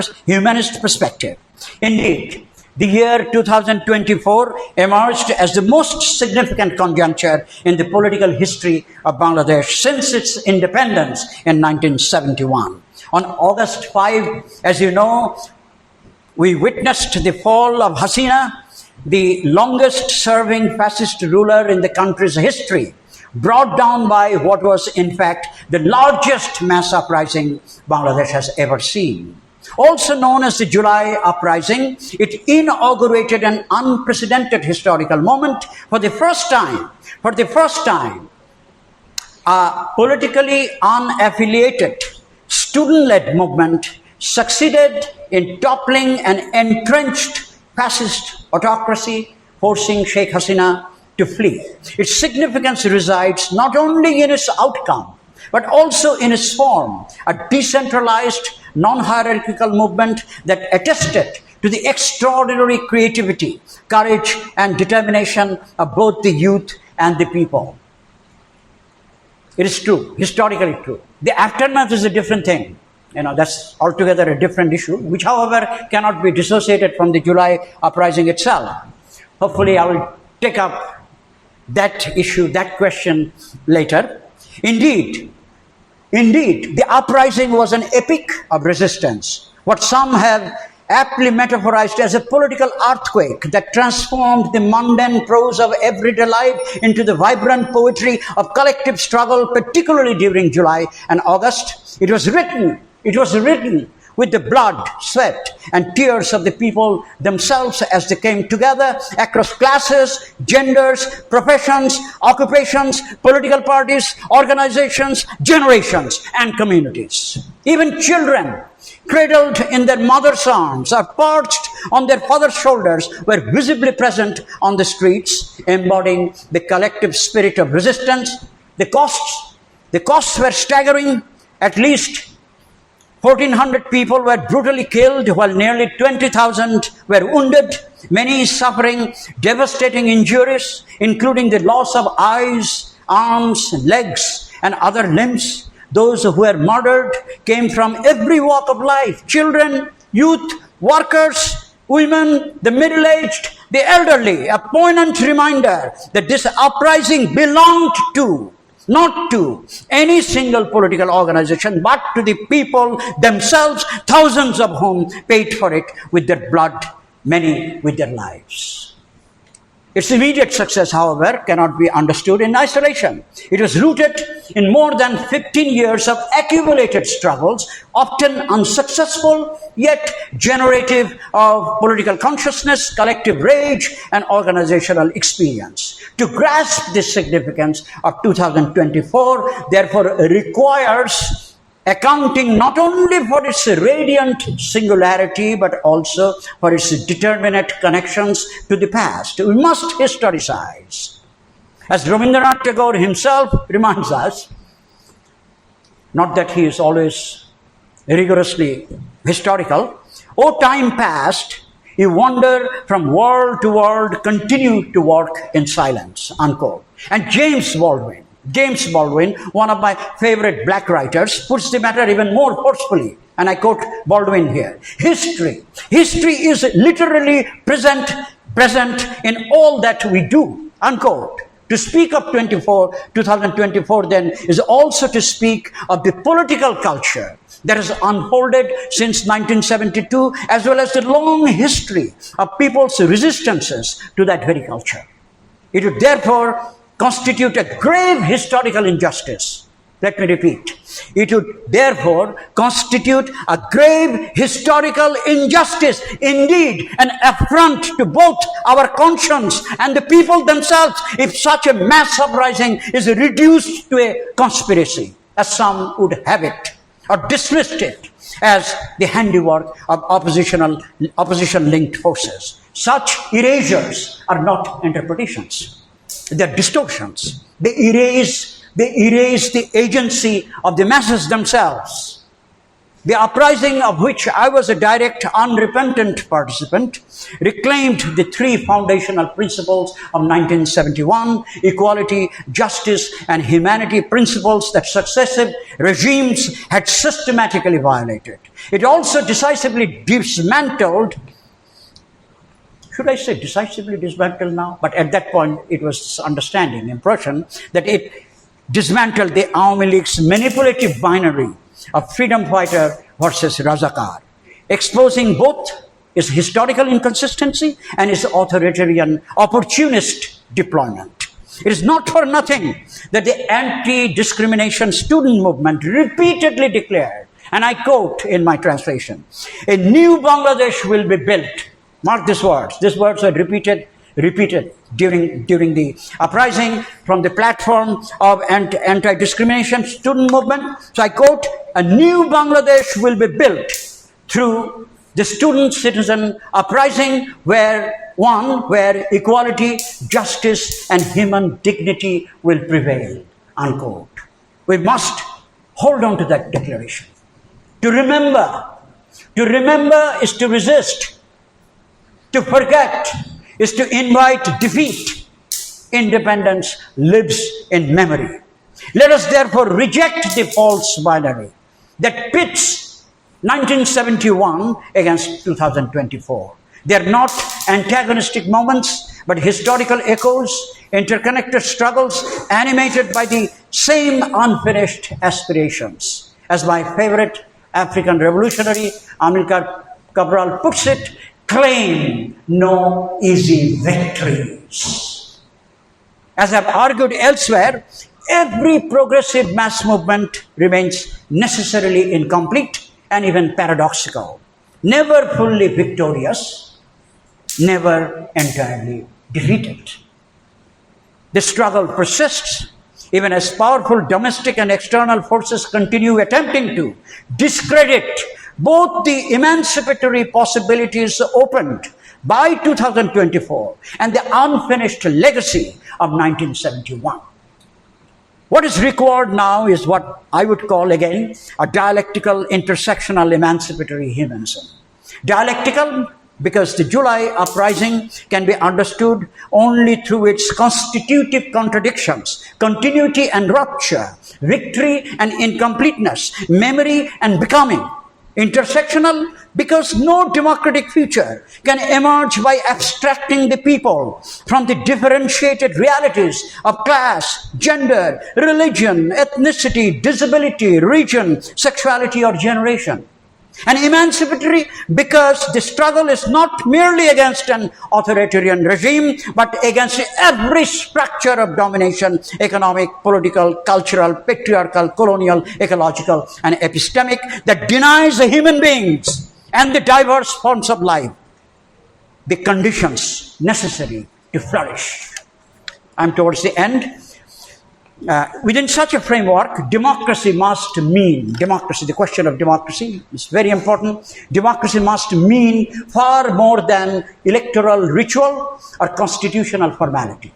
S1: perspective. Indeed, the year 2024 emerged as the most significant conjuncture in the political history of Bangladesh since its independence in 1971. On August 5, as you know, we witnessed the fall of Hasina, the longest-serving fascist ruler in the country's history, brought down by what was in fact the largest mass uprising Bangladesh has ever seen. Also known as the July Uprising, it inaugurated an unprecedented historical moment. For the first time, a politically unaffiliated student-led movement succeeded in toppling an entrenched fascist autocracy, forcing Sheikh Hasina to flee. Its significance resides not only in its outcome, but also in its form, a decentralized, non-hierarchical movement that attested to the extraordinary creativity, courage, and determination of both the youth and the people. It is true, historically true. The aftermath is a different thing. That's altogether a different issue, which, however, cannot be dissociated from the July Uprising itself. Hopefully, I will take up that issue, that question later. Indeed, the uprising was an epic of resistance, what some have aptly metaphorized as a political earthquake that transformed the mundane prose of everyday life into the vibrant poetry of collective struggle, particularly during July and August. It was written with the blood, sweat, and tears of the people themselves as they came together across classes, genders, professions, occupations, political parties, organizations, generations, and communities. Even children, cradled in their mother's arms or perched on their father's shoulders, were visibly present on the streets, embodying the collective spirit of resistance. The costs were staggering. At least 1,400 people were brutally killed, while nearly 20,000 were wounded, many suffering devastating injuries, including the loss of eyes, arms, legs, and other limbs. Those who were murdered came from every walk of life: children, youth, workers, women, the middle-aged, the elderly. A poignant reminder that this uprising belonged to not to any single political organization, but to the people themselves, thousands of whom paid for it with their blood, many with their lives. Its immediate success, however, cannot be understood in isolation. It was rooted in more than 15 years of accumulated struggles, often unsuccessful, yet generative of political consciousness, collective rage, and organizational experience. To grasp the significance of 2024, therefore, requires accounting not only for its radiant singularity, but also for its determinate connections to the past. We must historicize. As Rabindranath Tagore himself reminds us, not that he is always rigorously historical, "O time past, you wander from world to world, continue to work in silence," unquote. And James Baldwin, one of my favorite black writers, puts the matter even more forcefully. And I quote Baldwin here. History is literally present in all that we do, unquote. To speak of 2024 then is also to speak of the political culture that has unfolded since 1972, as well as the long history of people's resistances to that very culture. It would therefore constitute a grave historical injustice. Let me repeat. It would therefore constitute a grave historical injustice, indeed an affront to both our conscience and the people themselves, if such a mass uprising is reduced to a conspiracy, as some would have it, or dismissed it as the handiwork of opposition-linked forces. Such erasures are not interpretations. They're distortions. They erase the agency of the masses themselves. The uprising, of which I was a direct, unrepentant participant, reclaimed the three foundational principles of 1971, equality, justice, and humanity, principles that successive regimes had systematically violated. It also decisively dismantled. Should I say decisively dismantled now? But at that point, it was this understanding, impression, that it dismantled the Awami League's manipulative binary of freedom fighter versus Razakar, exposing both its historical inconsistency and its authoritarian opportunist deployment. It is not for nothing that the anti-discrimination student movement repeatedly declared, and I quote in my translation, "A new Bangladesh will be built." Mark these words. These words are repeated during the uprising from the platform of anti-discrimination student movement. So I quote, "A new Bangladesh will be built through the student citizen uprising where equality, justice, and human dignity will prevail," unquote. We must hold on to that declaration. To remember is to resist. To forget is to invite defeat. Independence lives in memory. Let us therefore reject the false binary that pits 1971 against 2024. They are not antagonistic moments, but historical echoes, interconnected struggles animated by the same unfinished aspirations. As my favorite African revolutionary, Amilcar Cabral, puts it, claim no easy victories. As I've argued elsewhere, every progressive mass movement remains necessarily incomplete and even paradoxical. Never fully victorious, never entirely defeated. The struggle persists, even as powerful domestic and external forces continue attempting to discredit both the emancipatory possibilities opened by 2024 and the unfinished legacy of 1971. What is required now is what I would call again a dialectical, intersectional, emancipatory humanism. Dialectical because the July uprising can be understood only through its constitutive contradictions, continuity and rupture, victory and incompleteness, memory and becoming. Intersectional because no democratic future can emerge by abstracting the people from the differentiated realities of class, gender, religion, ethnicity, disability, region, sexuality, or generation. And emancipatory because the struggle is not merely against an authoritarian regime, but against every structure of domination, economic, political, cultural, patriarchal, colonial, ecological, and epistemic, that denies the human beings and the diverse forms of life the conditions necessary to flourish. I'm towards the end. Within such a framework, democracy must mean, the question of democracy is very important. Democracy must mean far more than electoral ritual or constitutional formality.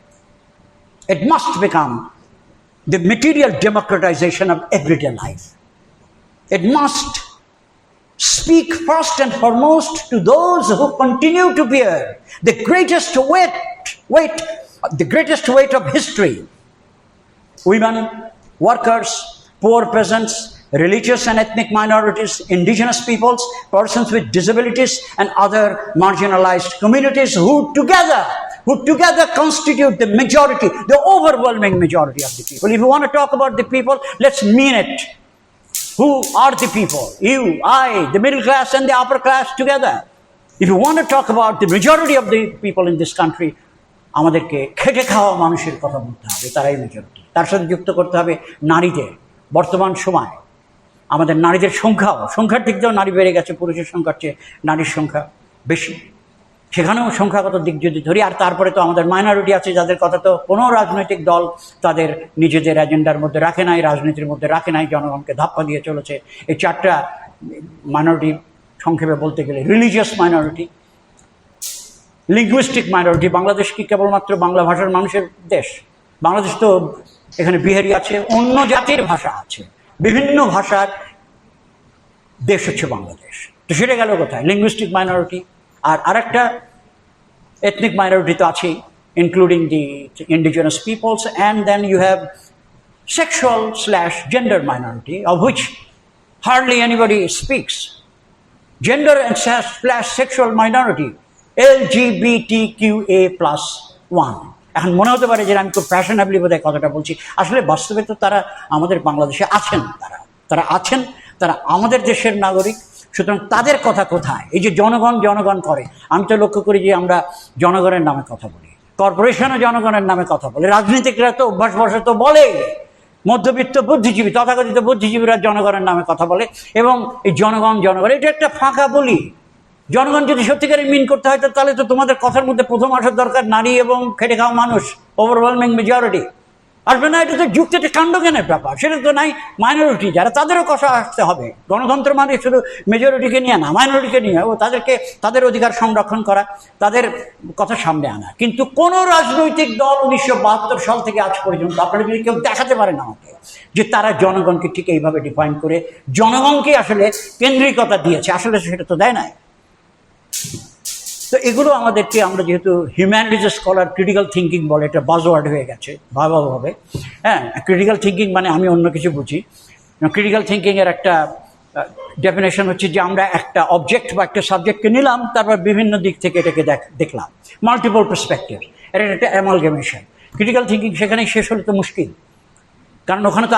S1: It must become the material democratization of everyday life. It must speak first and foremost to those who continue to bear the greatest weight of history. Women, workers, poor peasants, religious and ethnic minorities, indigenous peoples, persons with disabilities, and other marginalized communities who together constitute the majority, the overwhelming majority of the people. If you want to talk about the people, let's mean it. Who are the people? You, I, the middle class and the upper class together. If you want to talk about the majority of the people in this country, আমাদেরকে খেটে খাওয়া মানুষের কথা বলতে হবে, তারাই majority. তার সাথে যুক্ত করতে হবে নারীদের। বর্তমান সময় আমাদের নারীদের সংখ্যার দিক দিয়েও নারী বেড়ে গেছে, পুরুষের সংখ্যার চেয়ে নারীর সংখ্যা বেশি। সেখানেও সংখ্যাগত দিক যদি ধরি, আর তারপরে তো আমাদের মাইনরিটি আছে যাদের কথা তো কোনো রাজনৈতিক দল তাদের নিজেদের এজেন্ডার মধ্যে রাখে নাই, রাজনীতির মধ্যে রাখে নাই, জনগণকে ধাপ্পা দিয়ে চলেছে। এই চারটা মাইনরিটি সংক্ষেপে বলতে গেলে: religious minority, linguistic minority. Bangladesh কি কেবলমাত্র বাংলা ভাষার মানুষের দেশ? বাংলাদেশ তো এখানে বিহারি আছে, অন্য জাতির ভাষা আছে, বিভিন্ন ভাষার দেশ হচ্ছে বাংলাদেশ। তো সেটা গেল কোথায়? Linguistic minority. আর আরেকটা এথনিক মাইনরিটি তো আছেই, including the indigenous peoples, and then you have sexual/gender minority, of which hardly anybody speaks. Gender and /sexual minority, LGBTQA+1। এখন মনে হতে পারে যে আমি খুব ফ্যাশনেবলি বোধহয় কথাটা বলছি, আসলে বাস্তবে তো তারা আমাদের বাংলাদেশে আছেন, তারা আমাদের দেশের নাগরিক। সুতরাং তাদের কথা কোথায়? এই যে জনগণ করে, আমি তো লক্ষ্য করি যে আমরা জনগণের নামে কথা বলি, কর্পোরেশনও জনগণের নামে কথা বলে, রাজনীতিকরা তো অভ্যাসবশত বলে, মধ্যবিত্ত বুদ্ধিজীবী, তথাকথিত বুদ্ধিজীবীরা জনগণের নামে কথা বলে। এবং এই জনগণ এটা একটা ফাঁকা বলি। জনগণ যদি সত্যিকারে মিন করতে হয় তাহলে তো তোমাদের কথার মধ্যে প্রথম আসার দরকার নারী এবং খেটে খাওয়া মানুষ, ওভারওয়েলমিং মেজরিটি। আসবে না, এটা তো যুক্তিতে কাণ্ডজ্ঞানের ব্যাপার, সেটা তো নাই। মাইনরিটি যারা, তাদেরও কথা আসতে হবে। গণতন্ত্র মানে শুধু মেজরিটিকে নিয়ে না, মাইনরিটিকে নিয়ে ও তাদের অধিকার সংরক্ষণ করা, তাদের কথা সামনে আনা। কিন্তু কোনো রাজনৈতিক দল 1972 সাল থেকে আজ পর্যন্ত আপনারা যদি কেউ দেখাতে পারেন আমাকে যে তারা জনগণকে ঠিক এইভাবে ডিফাইন করে জনগণকে আসলে কেন্দ্রিকতা দিয়েছে, আসলে সেটা তো দেয় না। তো এগুলো আমাদেরকে, আমরা যেহেতু হিউম্যানিটিজ স্কলার, ক্রিটিক্যাল থিঙ্কিং বলে, এটা বাজওয়ার্ড হয়ে গেছে ভাবে। হ্যাঁ, ক্রিটিক্যাল থিঙ্কিং মানে আমি অন্য কিছু বুঝি। ক্রিটিক্যাল থিঙ্কিংয়ের একটা ডেফিনেশন হচ্ছে যে আমরা একটা অবজেক্ট বা একটা সাবজেক্টকে নিলাম, তারপর বিভিন্ন দিক থেকে এটাকে দেখলাম, মাল্টিপল পার্সপেক্টিভ। এটা একটা অ্যামালগামেশন। ক্রিটিক্যাল থিঙ্কিং সেখানেই শেষ হলে তো মুশকিল, কারণ ওখানে তো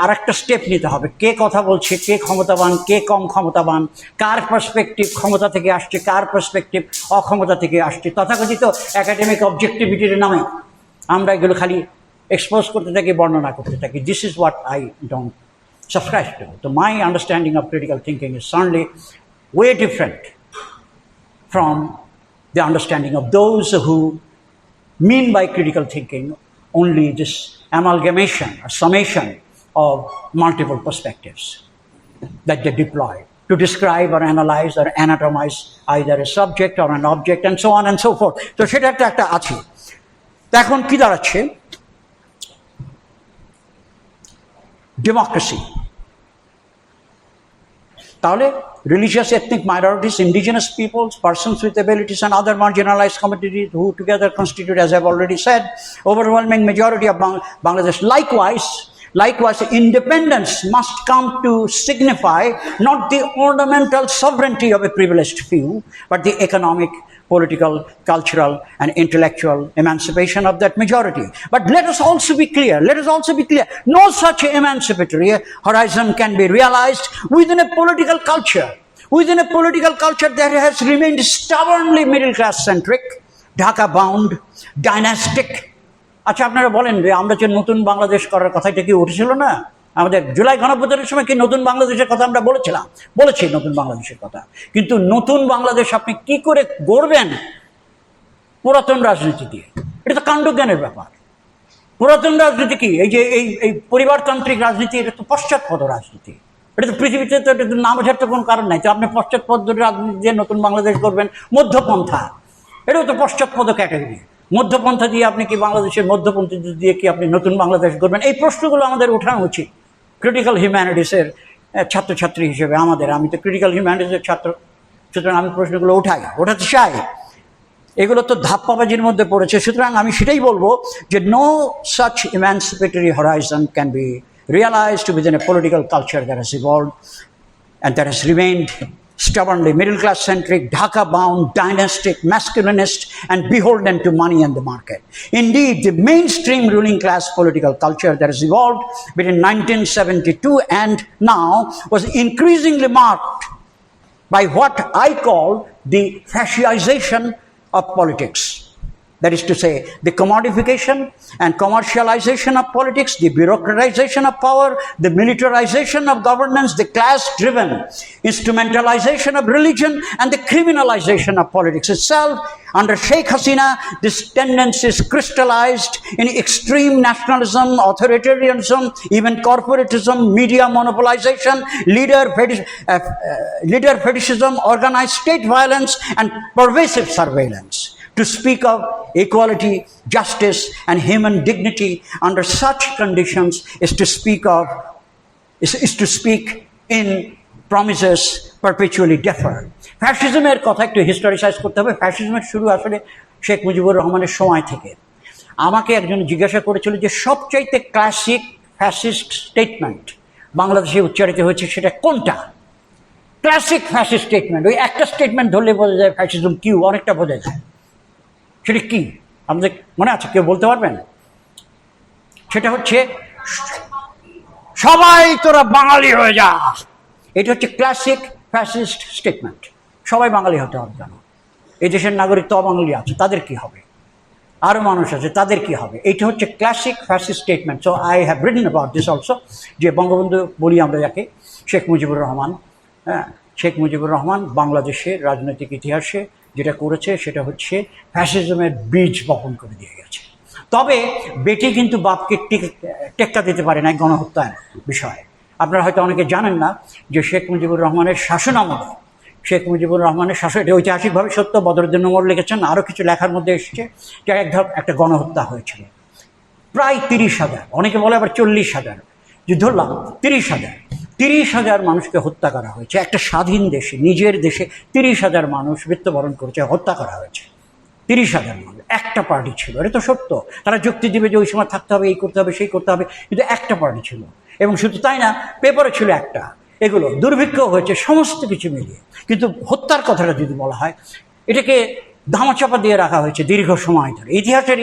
S1: আরেকটা স্টেপ নিতে হবে। কে কথা বলছে, কে ক্ষমতাবান, কে কম ক্ষমতাবান, কার পার্সপেক্টিভ ক্ষমতা থেকে আসছে, কার পার্সপেক্টিভ অক্ষমতা থেকে আসছে। তথাকথিত একাডেমিক অবজেক্টিভিটির নামে আমরা এগুলো খালি এক্সপোজ করতে থাকি, বর্ণনা করতে থাকি। This is what I don't subscribe to. তো my understanding of critical thinking is certainly way different from the understanding of those who mean by critical thinking only this amalgamation or summation of multiple perspectives that they deploy to describe or analyze or anatomize either a subject or an object, and so on and so forth. তো সেটা একটা আছে। এখন কি দাঁড়াচ্ছে? Democracy. তাহলে religious ethnic minorities, indigenous peoples, persons with abilities, and other marginalized communities who together constitute, as I've already said, overwhelming majority of Bangladesh. Likewise, independence must come to signify not the ornamental sovereignty of a privileged few, but the economic, political, cultural, and intellectual emancipation of that majority. But let us also be clear, no such emancipatory horizon can be realized within a political culture within a political culture that has remained stubbornly middle class centric, Dhaka bound, dynastic. আচ্ছা, আপনারা বলেন যে আমরা যে নতুন বাংলাদেশ করার কথাটা কি উঠেছিল না? আমাদের জুলাই গণঅভ্যুত্থানের সময় কি নতুন বাংলাদেশের কথা আমরা বলেছি নতুন বাংলাদেশের কথা। কিন্তু নতুন বাংলাদেশ আপনি কি করে গড়বেন? পুরাতন রাজনীতি দিয়ে। এটা তো কাণ্ডজ্ঞানের ব্যাপার। পুরাতন রাজনীতি কি? এই যে এই পরিবারতান্ত্রিক রাজনীতি, এটা তো পশ্চাৎপদ রাজনীতি। এটা তো পৃথিবীতে তো এটা না বোঝার তো কোনো কারণ নাই। তো আপনি পশ্চাৎপদ রাজনীতি দিয়ে নতুন বাংলাদেশ করবেন, মধ্যপন্থা, এটাও তো পশ্চাৎপদ ক্যাটাগরি। মধ্যপন্থা দিয়ে আপনি কি বাংলাদেশের মধ্যপন্থী দিয়ে কি আপনি নতুন বাংলাদেশ করবেন? এই প্রশ্নগুলো আমাদের ওঠানো উচিত ক্রিটিক্যাল হিউম্যানিটিসের ছাত্রছাত্রী হিসেবে। আমি তো ক্রিটিক্যাল হিউম্যানিটিসের ছাত্র, সুতরাং আমি প্রশ্নগুলো ওঠাতে চাই। এগুলো তো ধাপ্পাবাজির মধ্যে পড়েছে। সুতরাং আমি সেটাই বলবো যে no such emancipatory horizon can be realized within a political culture that has evolved and that has remained stubbornly middle-class centric, Dhaka-bound, dynastic, masculinist, and beholden to money and the market. Indeed, the mainstream ruling class political culture that has evolved between 1972 and now was increasingly marked by what I call the fascism of politics. That is to say, the commodification and commercialization of politics, the bureaucratization of power, the militarization of governance, the class-driven instrumentalization of religion, and the criminalization of politics itself. Under Sheikh Hasina, this tendency is crystallized in extreme nationalism, authoritarianism, even corporatism, media monopolization, leader fetishism, organized state violence, and pervasive surveillance. To speak of equality, justice, and human dignity under such conditions is to speak in promises perpetually deferred. ফ্যাসিজমের কথা একটু হিস্টোরিসাইজ করতে হবে। ফ্যাসিজমের শুরু আসলে শেখ মুজিবুর রহমানের সময় থেকে। আমাকে একজন জিজ্ঞাসা করেছিল যে সবচাইতে ক্লাসিক ফ্যাসিস্ট স্টেটমেন্ট বাংলাদেশে উচ্চারিত হয়েছে সেটা কোনটা? ক্লাসিক ফ্যাসিস্ট স্টেটমেন্ট, ওই একটা স্টেটমেন্ট ধরলে বোঝা যায় ফ্যাসিজম কি, অনেকটা বোঝা যায়। সেটা কি আমাদের মনে আছে? কেউ বলতে পারবেন? সেটা হচ্ছে সবাই তোরা বাঙালি হয়ে যা। এটা হচ্ছে ক্লাসিক ফ্যাসিস্ট স্টেটমেন্ট। সবাই বাঙালি হতে হবে কেন? এই দেশের নাগরিক তো অবাঙালি আছে, তাদের কি হবে? আরও মানুষ আছে, তাদের কি হবে? এইটা হচ্ছে classic fascist statement. So I have written about this also, যে বঙ্গবন্ধু বলি আমরা যাকে, শেখ মুজিবুর রহমান, শেখ মুজিবুর রহমান বাংলাদেশের রাজনৈতিক ইতিহাসে যেটা করেছে সেটা হচ্ছে ফ্যাসিজমের বীজ বপন করে দিয়ে গেছে। তবে বেটি কিন্তু বাপকে টেক্কা দিতে পারে না গণহত্যার বিষয়ে। আপনারা হয়তো অনেকে জানেন না যে শেখ মুজিবুর রহমানের শাসনামলে, শেখ মুজিবুর রহমানের শাসন, এটা ঐতিহাসিকভাবে সত্য, বদরুদ্দিন ওমর লিখেছেন, আরও কিছু লেখার মধ্যে এসেছে যে একটা গণহত্যা হয়েছিল। প্রায় 30,000, অনেকে বলে আবার 40,000, যে ধরলাম 30,000 মানুষকে হত্যা করা হয়েছে। একটা স্বাধীন দেশে, নিজের দেশে 30,000 মানুষ মৃত্যুবরণ করেছে, হত্যা করা হয়েছে। 30,000 মানুষ, একটা পার্টি ছিল। এটা তো সত্য। তারা যুক্তি দিবে যে ওই সময় থাকতে হবে, এই করতে হবে, সেই করতে হবে, কিন্তু একটা পার্টি ছিল। এবং শুধু তাই না, পেপারে ছিল একটা। এগুলো দুর্ভিক্ষ হয়েছে, সমস্ত কিছু মিলিয়ে। কিন্তু হত্যার কথাটা যদি বলা হয়, এটাকে ধামাচাপা দিয়ে রাখা হয়েছে দীর্ঘ সময় ধরে ইতিহাসের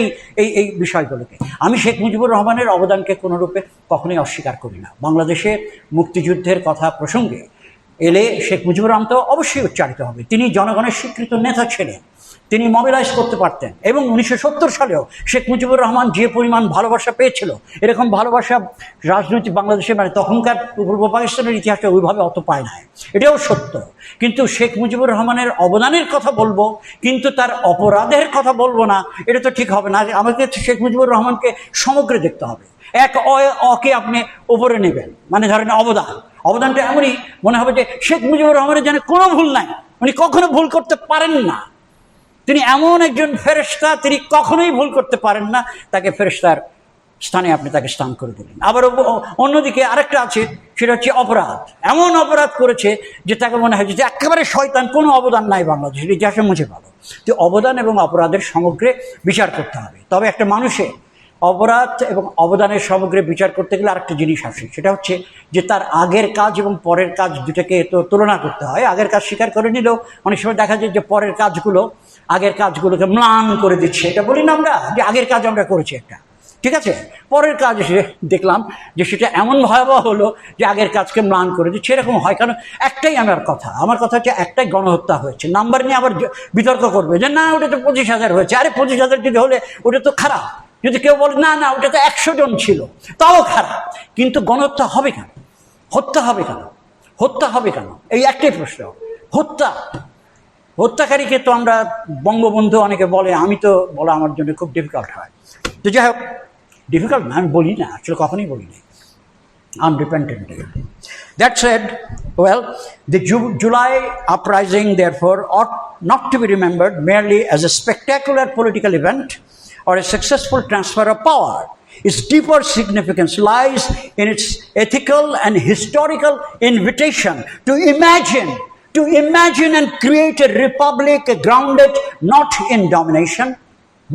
S1: এই বিষয়গুলোকে। আমি শেখ মুজিবুর রহমানের অবদানকে কোনোরূপে কখনোই অস্বীকার করি না। বাংলাদেশের মুক্তিযুদ্ধের কথা প্রসঙ্গে এলে শেখ মুজিবুর রহমান তো অবশ্যই উচ্চারিত হবে। তিনি জনগণের স্বীকৃত নেতা ছিলেন, তিনি মোবিলাইজ করতে পারতেন। এবং 1970 সালেও শেখ মুজিবুর রহমান যে পরিমাণ ভালোবাসা পেয়েছিল, এরকম ভালোবাসা রাজনৈতিক বাংলাদেশে, মানে তখনকার পূর্ব পাকিস্তানের ইতিহাসে ওইভাবে অত পায় না, এটাও সত্য। কিন্তু শেখ মুজিবুর রহমানের অবদানের কথা বলবো, কিন্তু তার অপরাধের কথা বলবো না, এটা তো ঠিক হবে না। আমাকে শেখ মুজিবুর রহমানকে সমগ্রে দেখতে হবে। এক অকে আপনি ওপরে নেবেন, মানে ধরেন অবদানটা এমনই মনে হবে যে শেখ মুজিবুর রহমানের যেন কোনো ভুল নাই, উনি কখনো ভুল করতে পারেন না। তিনি এমন একজন ফেরেশতা, তিনি কখনোই ভুল করতে পারেন না। তাকে ফেরেশতার স্থানে আপনি তাকে স্থান করে দিলেন। আবার অন্যদিকে আরেকটা আছে, সেটা হচ্ছে অপরাধ। এমন অপরাধ করেছে যে তাকে মনে হয় যে একেবারে শয়তান, কোনো অবদান নাই বাংলাদেশের ইতিহাসে মুছে পাবো। তো অবদান এবং অপরাধের সমগ্রে বিচার করতে হবে। তবে একটা মানুষের অপরাধ এবং অবদানের সমগ্রে বিচার করতে গেলে আরেকটা জিনিস আসে, সেটা হচ্ছে যে তার আগের কাজ এবং পরের কাজ দুটাকে তো তুলনা করতে হয়। আগের কাজ স্বীকার করে নিলেও অনেক সময় দেখা যায় যে পরের কাজগুলো আগের কাজগুলোকে ম্লান করে দিচ্ছে। এটা বলি না আমরা যে আগের কাজ আমরা করেছি একটা, ঠিক আছে, পরের কাজ এসে দেখলাম যে সেটা এমন ভয়াবহ হলো যে আগের কাজকে ম্লান করে দিচ্ছে। এরকম হয় কারণ একটাই আমার কথা হচ্ছে একটাই গণহত্যা হয়েছে। নাম্বার নিয়ে আবার বিতর্ক করবে যে না ওটা তো 25,000 হয়েছে। আরে 25,000 যদি হলে ওটা তো খারাপ। যদি কেউ বলে না না ওটা তো 100 জন ছিল, তাও খারাপ। কিন্তু গণহত্যা হবে কেন? হত্যা হবে কেন? হত্যা হবে কেন? এই একটাই প্রশ্ন। হত্যাকারীকে তো আমরা বঙ্গবন্ধু অনেকে বলে, আমি তো বলা আমার জন্য খুব ডিফিকাল্ট হয়। তো যাই হোক, ডিফিকাল্ট না, আমি বলি না, আসলে কখনই বলি না, unrepentantly. That said, well, the July uprising therefore ought not to be remembered merely as a spectacular political event or a successful transfer of power. Its deeper significance lies in its ethical and historical invitation to imagine and create a republic grounded not in domination,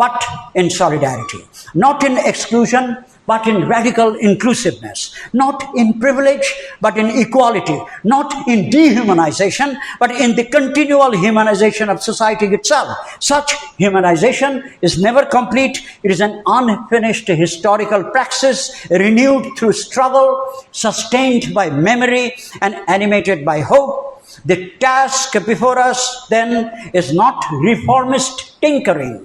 S1: but in solidarity, not in exclusion, but in radical inclusiveness, not in privilege, but in equality, not in dehumanization, but in the continual humanization of society itself. Such humanization is never complete. It is an unfinished historical praxis, renewed through struggle, sustained by memory, and animated by hope. The task before us, then, is not reformist tinkering,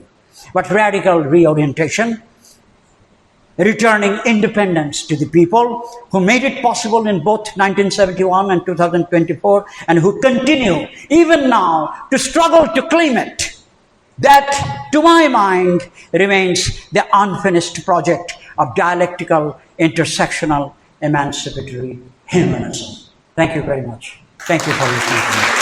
S1: but radical reorientation, returning independence to the people who made it possible in both 1971 and 2024, and who continue even now to struggle to claim it. That, to my mind, remains the unfinished project of dialectical, intersectional, emancipatory humanism. Thank you very much. Thank you for listening to me.